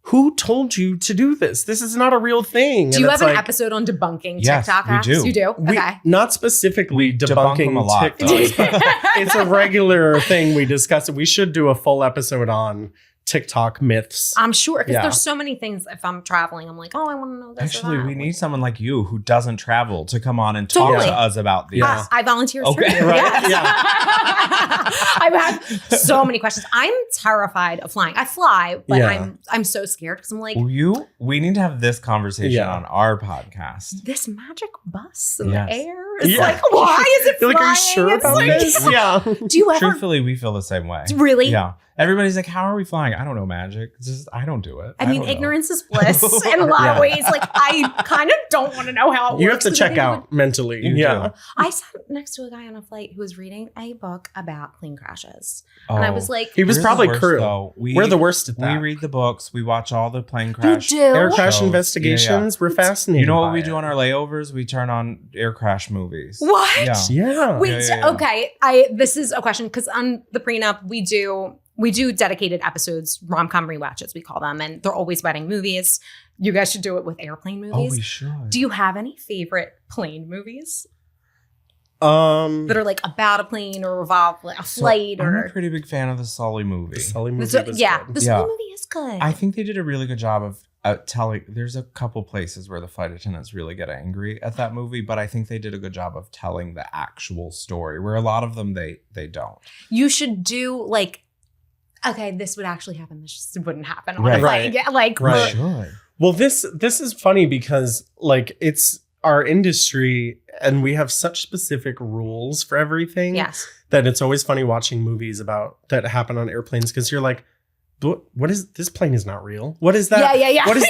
who told you to do this? This is not a real thing. Do you have an episode on debunking TikTok hacks? We do. You do? Okay. Not specifically debunking a lot, TikToks, but it's a regular thing we discuss. We should do a full episode on TikTok myths. I'm sure, because there's so many things. If I'm traveling, I'm like, oh, I want to know this. Actually, we need someone like you who doesn't travel to come on and talk to us about these. I volunteer. Okay, right? Yes. Yeah. I've had so many questions. I'm terrified of flying. I fly, but I'm so scared because I'm like, we need to have this conversation on our podcast. This magic bus in the air is like, why is it flying? Like, are you sure about this? Yeah. Do you ever? Truthfully, we feel the same way. Really? Yeah. Everybody's like, how are we flying? I don't know magic. It's just, I don't do it. I mean, ignorance is bliss in a lot of ways. I kind of don't want to know how it works. You have to check out mentally. Yeah. I sat next to a guy on a flight who was reading a book about plane crashes. And I was like, he was probably crew. Though. We're the worst at that. We read the books. We watch all the plane crash. You do? Air crash investigations. Yeah. We're fascinated. You know what we do on our layovers? We turn on air crash movies. What? Yeah. Wait, okay. This is a question because on the Pre Nup, we do dedicated episodes, rom-com rewatches, we call them, and they're always wedding movies. You guys should do it with airplane movies. Oh, we should. Do you have any favorite plane movies? That are about a plane or revolve a flight? I'm a pretty big fan of the Sully movie. The Sully movie the Sully movie is good. I think they did a really good job telling. There's a couple places where the flight attendants really get angry at that movie, but I think they did a good job of telling the actual story. Where a lot of them they don't. You should do like, okay, this would actually happen. This just wouldn't happen. On Right. a flight. Yeah, like, Right. Should. Well, this is funny because like it's our industry and we have such specific rules for everything yes. that it's always funny watching movies about that happen on airplanes because you're like, what is this plane is not real? What is that? Yeah. What is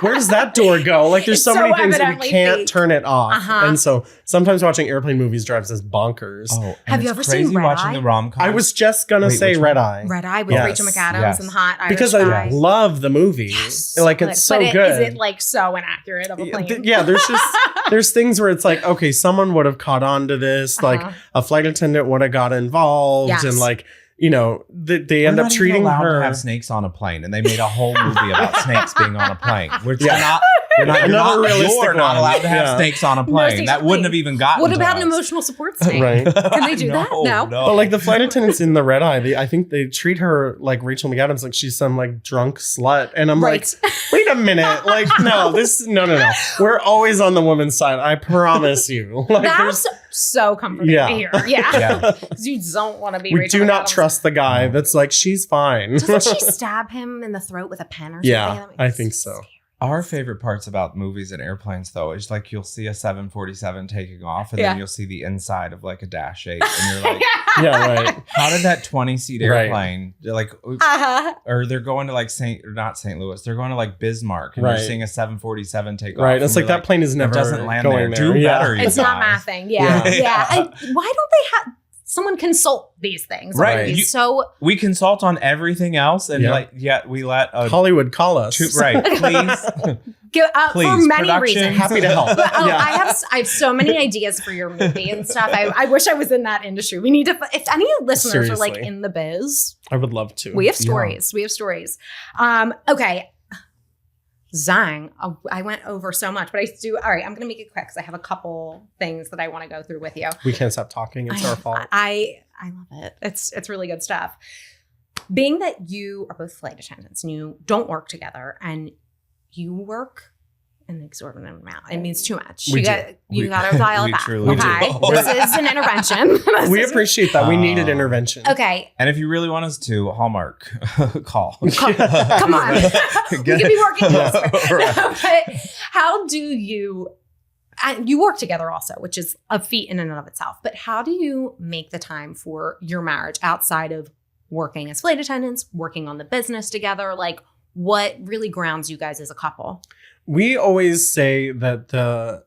where does that door go? Like there's It's so many things that we evidently can't fake. turn it off. Uh-huh. And so sometimes watching airplane movies drives us bonkers. Oh, and Have you it's ever seen crazy Red watching Eye? the rom-com? I was just gonna Wait, say which Red one? Eye. Red Eye with Yes. Rachel McAdams Yes. and the hot Irish Because guy. I love the movie. Yes. Like it's so But good. Is it like so inaccurate of a plane? Yeah, there's things where it's like, okay, someone would have caught on to this, like Uh-huh. a flight attendant would have got involved, Yes. and like, you know, they We're end up not even treating allowed her. to have snakes on a plane, and they made a whole movie about snakes being on a plane. Which Yeah. you're not Another realistic you're not one. allowed to have Yeah. snakes on a plane. snakes That on a wouldn't plane. have even gotten. What to about an us. emotional support snake? Right. Can they do that? No. But like the flight attendants in the Red Eye, I think they treat her like Rachel McAdams, like she's some like drunk slut, and I'm Right. like, wait a minute, like no, no. We're always on the woman's side. I promise you. Like, That's so comforting Yeah. to hear. Yeah. Yeah. Because you don't want to be we Rachel do not McAdams. trust the guy that's like she's fine. Doesn't she stab him in the throat with a pen or something? Yeah, That makes I me think so. scared. Our favorite parts about movies and airplanes, though, is like you'll see a 747 taking off, and Yeah. then you'll see the inside of like a Dash 8, and you're like, Yeah, right. how did that 20-seat Right. airplane, like, Uh-huh. or they're going to like not St. Louis, they're going to like Bismarck, and Right. you're seeing a 747 take off. Right. It's and like you're that plane is never doesn't land going there. Do Yeah. better, you It's not guys. mathing. Yeah. Yeah. Yeah. And why don't they have someone consult these things? Right. It's You- so We consult on everything else, and Yeah. like, yet we let a Hollywood, call us. right, please. for Please, many production. reasons. Happy to help. But, Yeah. I have so many ideas for your movie and stuff. I wish I was in that industry. We need to. If any listeners are like Seriously. in the biz, I would love to. we have stories. We have stories. Okay. Zang, I went over so much, but I do. All right, I'm going to make it quick because I have a couple things that I want to go through with you. We can't stop talking. It's our fault. I love it. It's really good stuff. Being that you are both flight attendants and you don't work together and you work an exorbitant amount. It means too much. We You do. got to dial we it back. truly Okay. do. This is an intervention. We appreciate that. We needed intervention. Okay. And if you really want us to, Hallmark, call. Come on. We could be working closer. Right. But how do you, and you work together also, which is a feat in and of itself, but how do you make the time for your marriage outside of working as flight attendants, working on the business together? Like what really grounds you guys as a couple? We always say that the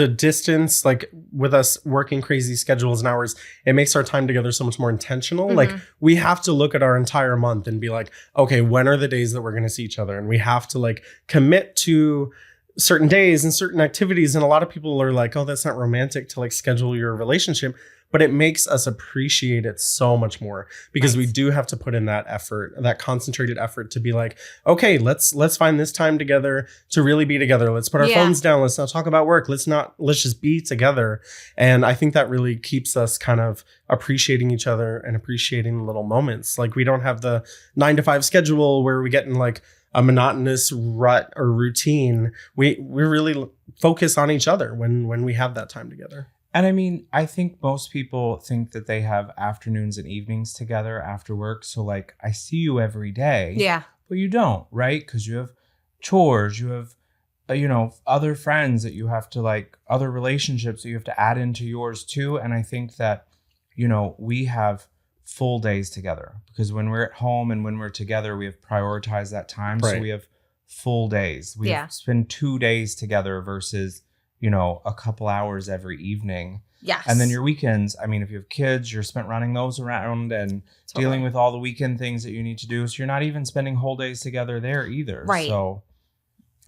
distance, like with us working crazy schedules and hours, it makes our time together so much more intentional. Like we have to look at our entire month and be like, okay, when are the days that we're going to see each other? And we have to like commit to certain days and certain activities. And a lot of people are like, oh, that's not romantic to like schedule your relationship. But it makes us appreciate it so much more because we do have to put in that effort, that concentrated effort to be like, okay, let's find this time together to really be together. Let's put our phones down. Let's not talk about work. Let's just be together. And I think that really keeps us kind of appreciating each other and appreciating the little moments. Like we don't have the 9-to-5 schedule where we get in like a monotonous rut or routine. We really focus on each other when we have that time together. And I mean, I think most people think that they have afternoons and evenings together after work. So like, I see you every day. Yeah. But you don't, right? Because you have chores, you have, other friends that you have to like, other relationships that you have to add into yours too. And I think that, we have full days together because when we're at home and when we're together, we have prioritized that time. Right. So we have full days. We spend 2 days together versus a couple hours every evening. Yes. And then your weekends, I mean, if you have kids, you're spent running those around and dealing with all the weekend things that you need to do. So you're not even spending whole days together there either. Right. So,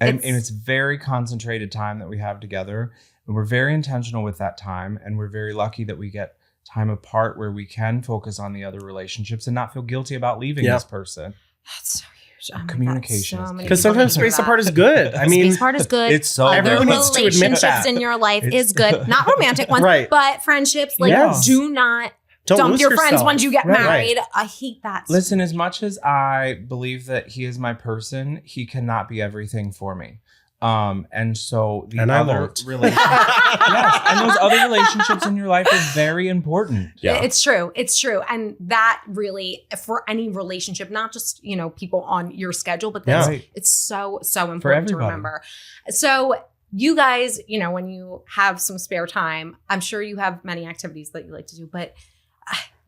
and it's very concentrated time that we have together. And we're very intentional with that time. And we're very lucky that we get time apart where we can focus on the other relationships and not feel guilty about leaving this person. That's so huge. Oh my God, Communication is key. Because sometimes space apart is good. I mean, space apart is good. It's so Everyone good. needs to admit relationships that. in your life is good. Not romantic ones, Right. but friendships. Like, Yes. do not Don't lose your friends yourself. once you get Right. married. I hate that. Listen, as much as I believe that he is my person, he cannot be everything for me. And so the And I other won't. yes, and those other relationships in your life are very important. Yeah. It's true. It's true. And that really, for any relationship, not just, people on your schedule, but that's, Right. it's so, so important to everybody. remember. So you guys, when you have some spare time, I'm sure you have many activities that you like to do, but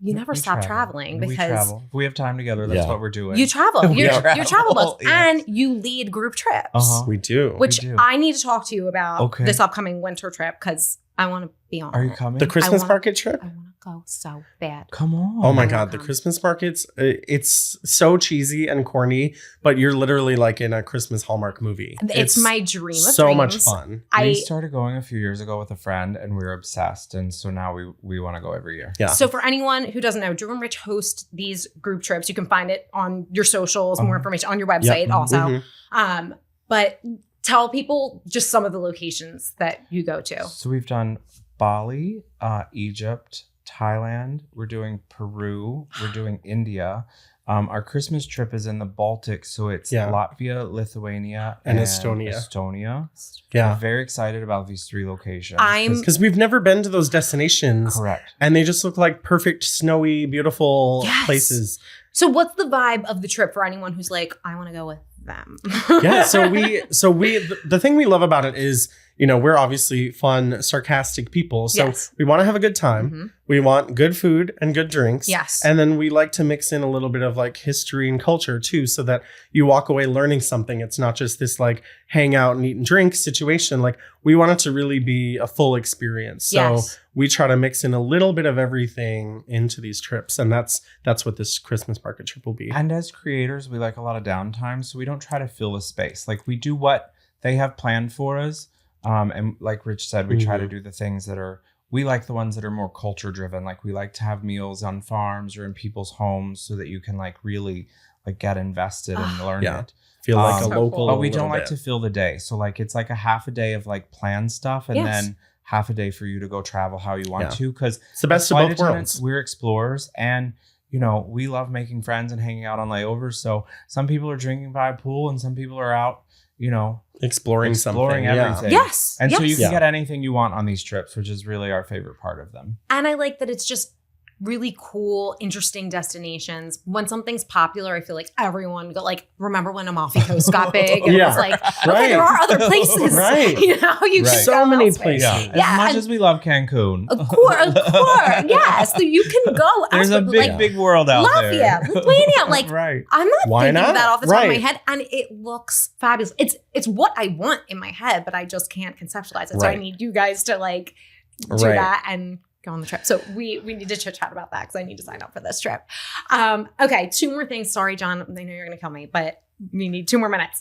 you never We stop travel. traveling We because travel. If we have time together, that's Yeah. what we're doing. you travel. We You're travel. travel buds, Yes. and you lead group trips. Uh-huh. We do. Which We do. I need to talk to you about Okay. this upcoming winter trip because I want to be on Are you it. coming? The Christmas wanna- market trip? I want to go so bad. Come on. Oh my I God, will the come. Christmas markets, it's so cheesy and corny, but you're literally like in a Christmas Hallmark movie. It's my dream of so dreams. much fun. We started going a few years ago with a friend, and we were obsessed, and so now we want to go every year. Yeah. So for anyone who doesn't know, Drew and Rich host these group trips. You can find it on your socials, more information on your website also. Mhm. But tell people just some of the locations that you go to. So we've done Bali, Egypt, Thailand. We're doing Peru. We're doing India. Our Christmas trip is in the Baltic, so it's Yeah. Latvia, Lithuania, And and Estonia. We're Yeah. very excited about these 3 locations. Because we've never been to those destinations. Correct. And they just look like perfect, snowy, beautiful Yes. places. So what's the vibe of the trip for anyone who's like, I want to go with them? Yeah. So the thing we love about it is, we're obviously fun, sarcastic people. So Yes. we want to have a good time. Mhm. We want good food and good drinks. Yes. And then we like to mix in a little bit of like history and culture too, so that you walk away learning something. It's not just this like hang out and eat and drink situation. Like we want it to really be a full experience. So Yes. we try to mix in a little bit of everything into these trips. And that's what this Christmas market trip will be. And as creators, we like a lot of downtime, so we don't try to fill the space. Like we do what they have planned for us. And like Rich said, we try to do the things we like the ones that are more culture driven. Like we like to have meals on farms or in people's homes so that you can like really like get invested and learn Yeah. it. Feel like a So local. cool. But we a little don't like bit. to fill the day. So like it's like a half a day of like planned stuff and Yes. then half a day for you to go travel how you want Yeah. to. Because It's the best of both worlds. We're explorers and we love making friends and hanging out on layovers. So some people are drinking by a pool and some people are out, Exploring something. everything. Yes. And so you can Yeah. get anything you want on these trips, which is really our favorite part of them. And I like that it's just really cool, interesting destinations. When something's popular, I feel like everyone go like, remember when Amalfi Coast got big? And it Yeah. was like, okay, Right. there are other places. Right. You Right. can So go many elsewhere. places. As Yeah, much and- as we love Cancun. Of course. Yes. So you can go There's a elsewhere. big, like, big world out Latvia, there. Lithuania, like right. I'm not Why thinking not? of that off the top of my Right. head, and it looks fabulous. It's what I want in my head, but I just can't conceptualize it. So I Right. need you guys to like do Right. that and go on the trip. So we need to chit chat about that because I need to sign up for this trip. Okay, 2 more things. Sorry, John, I know you're going to kill me, but we need 2 more minutes.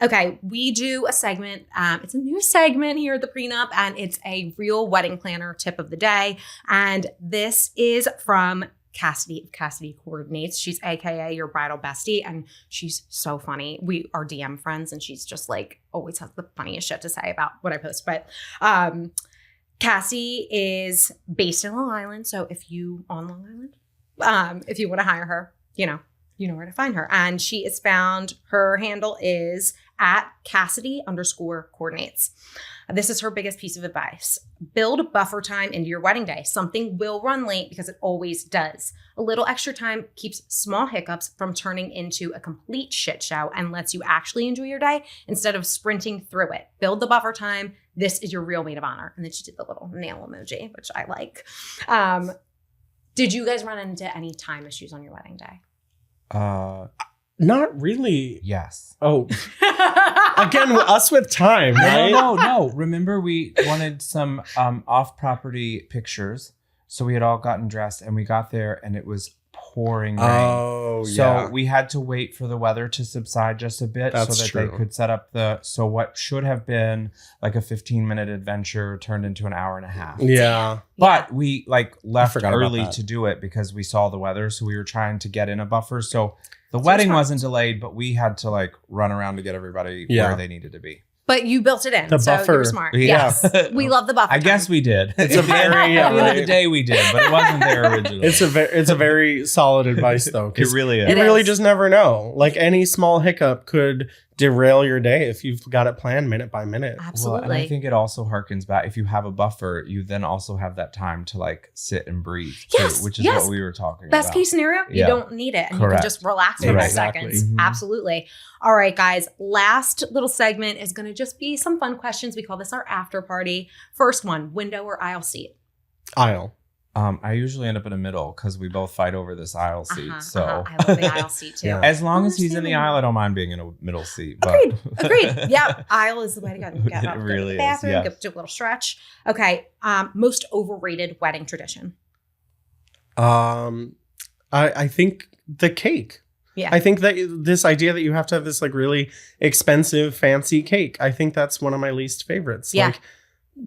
Okay, we do a segment. It's a new segment here at the Pre Nup, and it's a real wedding planner tip of the day. And this is from Cassidy of Cassidy Coordinates. She's AKA your bridal bestie, and she's so funny. We are DM friends, and she's just like always has the funniest shit to say about what I post. But Cassie is based in Long Island, so if you on Long Island, if you want to hire her, you know where to find her. And she is found. Her handle is at Cassidy_coordinates. This is her biggest piece of advice. Build buffer time into your wedding day. Something will run late because it always does. A little extra time keeps small hiccups from turning into a complete shit show and lets you actually enjoy your day instead of sprinting through it. Build the buffer time. This is your real maid of honor. And then she did the little nail emoji, which I like. Did you guys run into any time issues on your wedding day? Not really. Yes. Oh, again, us with time, right? No. Remember, we wanted some off-property pictures, so we had all gotten dressed, and we got there, and it was pouring rain. Oh, So yeah. we had to wait for the weather to subside just a bit That's so that true. they could set up so what should have been like a 15-minute adventure turned into an hour and a half. Yeah. But we left forgot about early that. to do it because we saw the weather. So we were trying to get in a buffer. So the wedding smart. wasn't delayed, but we had to run around to get everybody Yeah. where they needed to be. But you built it in. The so buffer. you were smart. Yeah. Yes. We love the buffer. I guess we did. It's a very At the end of the day we did, but it wasn't there originally. it's a very solid advice though. It 'Cause really is. you It really is. just never know. Like any small hiccup could derail your day if you've got it planned minute by minute. Absolutely. Well, and I think it also harkens back. If you have a buffer, you then also have that time to like sit and breathe, Yes, too, which is yes. what we were talking Best about. case scenario, you Yeah. don't need it. And you Correct. can just relax for Right. a few Exactly. seconds. Mhm. Absolutely. All right, guys. Last little segment is going to just be some fun questions. We call this our after party. First one, window or aisle seat? Aisle. I usually end up in the middle because we both fight over this aisle seat. So I love the aisle seat too. Yeah. as long as he's in the Understandable. aisle, I don't mind being in a middle seat. But Agreed. Yeah, aisle is the way to go. You get It up, go to really the is, bathroom, yes. go do a little stretch. Okay. Most overrated wedding tradition. I think the cake. Yeah. I think that this idea that you have to have this like really expensive, fancy cake, I think that's one of my least favorites. Yeah. Like,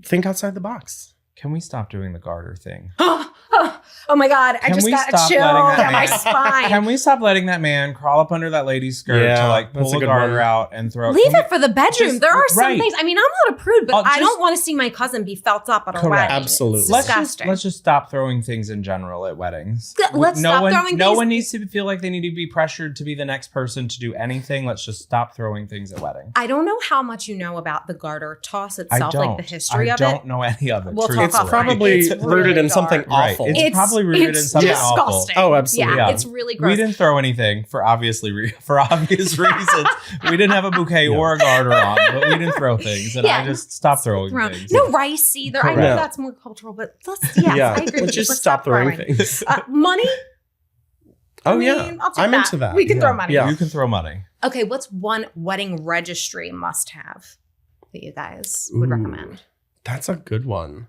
think outside the box. can we stop doing the garter thing? Oh my God. I Can just we got a stop chill letting that down my man- spine. Can we stop letting that man crawl up under that lady's skirt Yeah, to like that's pull a the good garter one. out and throw Leave can it for the bedroom. just- There are some right. things. I mean, I'm not a prude, but Oh, I just- don't want to see my cousin be felt up at a Correct. wedding. Absolutely. It's Let's disgusting. just stop throwing things in general at weddings. Let's no stop one, throwing No things- one needs to feel like they need to be pressured to be the next person to do anything. Let's just stop throwing things at weddings. I don't know how much you know about the garter toss I itself, don't. like the history I of don't it. know any of it. We'll talk truthfully. It's about probably It's rooted really in something dark. Right. awful. It's probably rooted in something awful. disgusting. Oh, absolutely. Yeah, Yeah. it's really gross. We didn't throw anything for obvious reasons. We didn't have a bouquet or a garter on, but we didn't throw things, and Yeah. I just stopped throwing Thrown. things. No rice either. I know Correct. that's more cultural, but yes, yeah. I agree. with Let's you. just stop throwing things. Money? Oh, I mean, yeah. I'll take I'm into that. We can throw Yeah. money. Yeah. You can throw money. Okay, what's one wedding registry must have that you guys would Ooh. recommend? That's a good one.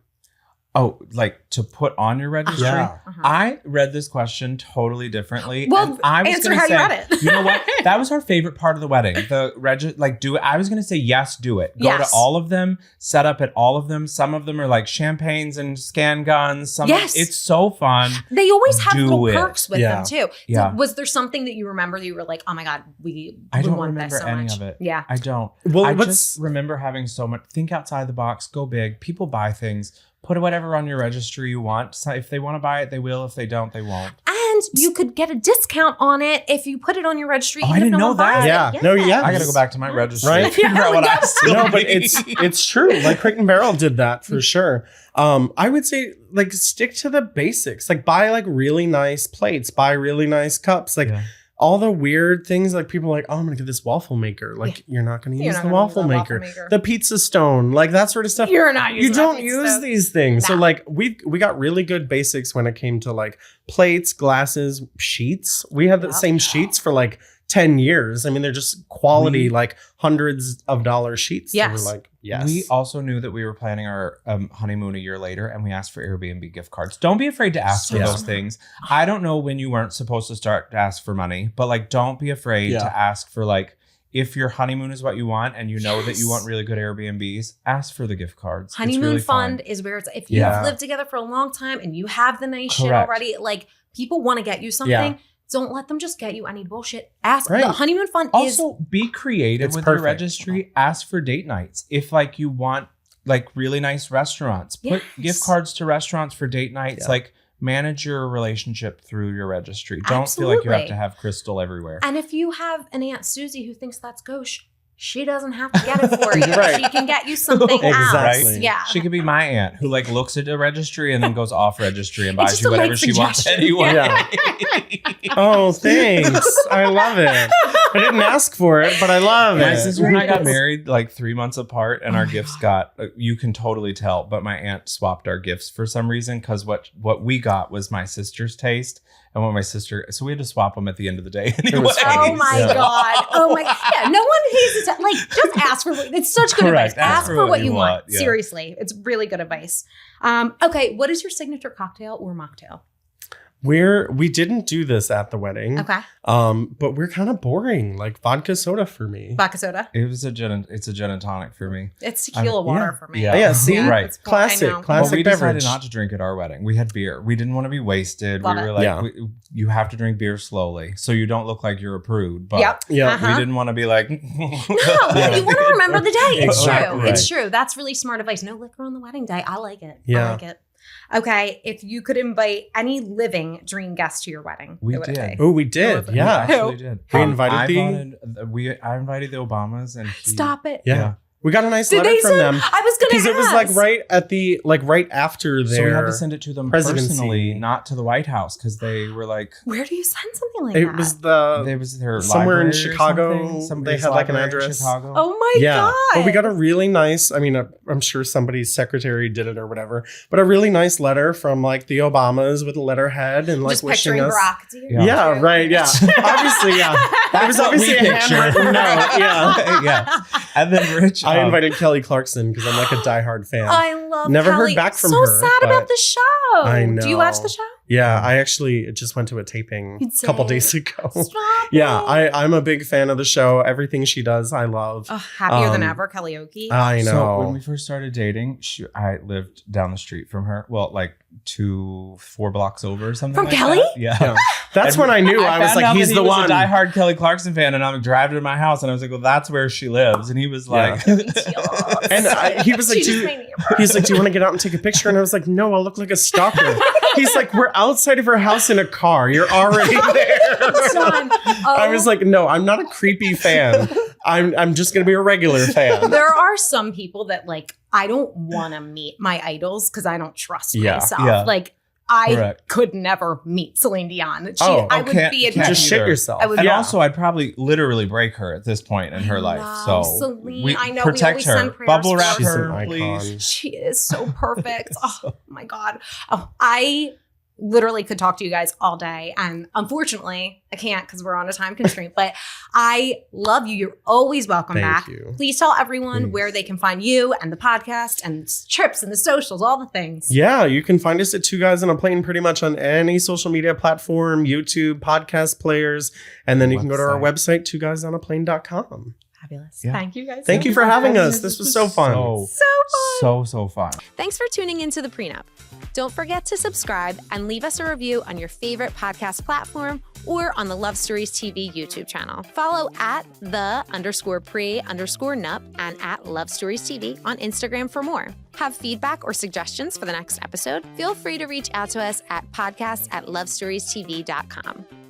Oh, like to put on your registry? Yeah. Uh-huh. I read this question totally differently. Well, and I was answer gonna how say, you read it. You know what? That was our favorite part of the wedding. Do it. I was going to say yes, do it. Go Yes. to all of them, set up at all of them. Some of them are like champagnes and scan guns. Yes. It's so fun. They always have Do little it. perks with Yeah. them too. Yeah. Was there something that you remember that you were like, oh my God, we I don't want remember this so any much? of it. Yeah. I don't. Well, I what's just remember having so much. Think outside the box. Go big. People buy things. Put whatever on your registry you want. So if they want to buy it, they will. If they don't, they won't. And you could get a discount on it if you put it on your registry. Oh, even I didn't if no know one buys that. it. Yeah. No, yeah. I got to go back to my Yes. registry Right. and figure out what I still no, but need. it's true. Like Crate and Barrel did that for sure. I would say like stick to the basics. Like buy like really nice plates, buy really nice cups. Like Yeah. all the weird things. Like people are like, oh, I'm gonna get this waffle maker. Like you're not gonna You're use not the gonna use waffle the maker. waffle maker. The pizza stone, like that sort of stuff. You're not using You don't that use stuff. these things. So No. like we got really good basics when it came to like plates, glasses, sheets. We had the Yeah. same sheets for like 10 years. I mean, they're just quality, We- like hundreds of dollar sheets. So Yes. we're like, yes. We also knew that we were planning our honeymoon a year later, and we asked for Airbnb gift cards. Don't be afraid to ask for So those smart. things. I don't know when you weren't supposed to start to ask for money, but like, don't be afraid Yeah. to ask for like, if your honeymoon is what you want and you know that you Yes. want really good Airbnbs, ask for the gift cards. It's Honeymoon really fund fun. is where it's if you've Yeah. lived together for a long time and you have the nice shit Correct. already, like people want to get you something. Yeah. Don't let them just get you any bullshit. Ask. Right. The honeymoon fund is Also, be creative It's with perfect. your registry. Ask for date nights. If like you want like really nice restaurants, put Yes. gift cards to restaurants for date nights. Yeah. Like manage your relationship through your registry. Don't feel like you have Absolutely. to have crystal everywhere. And if you have an Aunt Susie who thinks that's gauche, she doesn't have to get it for you. Right. She can get you something Exactly. else. Yeah. She could be my aunt who like looks at a registry and then goes off registry and It's buys just you a whatever light she wants suggestion. anyway. Yeah. Oh, thanks. I love it. I didn't ask for it, but I love My it. sister and I got Yes. married like 3 months apart, and Oh our my gifts God. got. You can totally tell, but my aunt swapped our gifts for some reason because what we got was my sister's taste, and what my sister. So we had to swap them at the end of the day. Anyway. was funny. Oh my Yeah. God. Oh my God. Yeah, no one needs to like just ask for it's such good Correct. advice. Ask for what you want. Yeah. Seriously. It's really good advice. Okay, what is your signature cocktail or mocktail? We didn't do this at the wedding. Okay. But we're kind of boring. Like vodka soda for me. Vodka soda. It's a gin and tonic for me. It's tequila water for me. Yeah. Yeah, see? Right. It's cool. I Classic. know. Classic But we beverage. decided not to drink at our wedding. We had beer. We didn't want to be wasted. Love we were it. like, Yeah. you have to drink beer slowly so you don't look like you're a prude. But Yep. Yeah. Uh-huh. we didn't want to be like, No, you want to remember the day. It's Exactly. true. It's true. That's really smart advice. No liquor on the wedding day. I like it. Yeah. I like it. Okay, if you could invite any living dream guest to your wedding, We who would it did. be? Oh, we did. We Yeah. actually did. We invited I invited the Obamas and Stop it. Yeah. We got a nice Did letter they from send? them. I was Because going to it ask. was right after their. So we had to send it to them presidency. personally, not to the White House, because they were like, Where do you send something like It that? was the. there was their somewhere in library or Chicago, something. they Somebody's had, like, an library in address. Chicago. Oh my Yeah. god! But we got a really nice. I mean, I'm sure somebody's secretary did it or whatever. But a really nice letter from like the Obamas with a letterhead and like just wishing picturing us. Barack. Yeah. Yeah. Right. Yeah. Obviously. Yeah. It was what we obviously a picture. handwritten note. Yeah. Yeah. And then Rich, I invited Kelly Clarkson because I'm like a diehard fan. I love. Never heard Kelly. back from so her, sad but about the show. I Do you watch know. the show? Yeah, I actually just went to a taping You a couple did? days ago. Stop Yeah, it. I'm a big fan of the show. Everything she does, I love. Oh, happier than Um, ever, karaoke. I know. So when we first started dating, I lived down the street from her. Well, like 4 blocks over or something. From like Kelly? that. Yeah. Yeah. That's when I knew. I was found like, out he's that the he was one. a diehard Kelly Clarkson fan, and I'm driving to my house, and I was like, well, that's where she lives. And he was like, And he was like, She just made me a he's like, do you want to get out and take a picture? And I was like, no, I'll look like a stalker. He's like, we're outside of her house in a car. You're already there. Son. I was like, no, I'm not a creepy fan. I'm just gonna be a regular fan. There are some people that like I don't want to meet my idols because I don't trust Yeah. myself. Yeah. Like I Correct. could never meet Celine Dion. I would can't- be a can't Just shit either. yourself. I would- and Yeah. also, I'd probably literally break her at this point in her life. love So Celine. I know, we protect always her, send prayers bubble for wrap She's her, an icon. please. She is so perfect. Oh my God. Oh, I literally could talk to you guys all day. And unfortunately, I can't because we're on a time constraint. But I love you. You're always welcome Thank back. you. Please tell everyone Please. where they can find you and the podcast and trips and the socials, all the things. Yeah, you can find us at Two Guys on a Plane pretty much on any social media platform, YouTube, podcast players, and then you can go to our website, twoguysonaplane.com. Fabulous. Yeah. Thank you guys. Thank you for having us. This was so fun. So fun. Thanks for tuning into the Pre Nup. Don't forget to subscribe and leave us a review on your favorite podcast platform or on the Love Stories TV YouTube channel. Follow at @the_pre_nup and at Love Stories TV on Instagram for more. Have feedback or suggestions for the next episode? Feel free to reach out to us at podcast@lovestoriestv.com.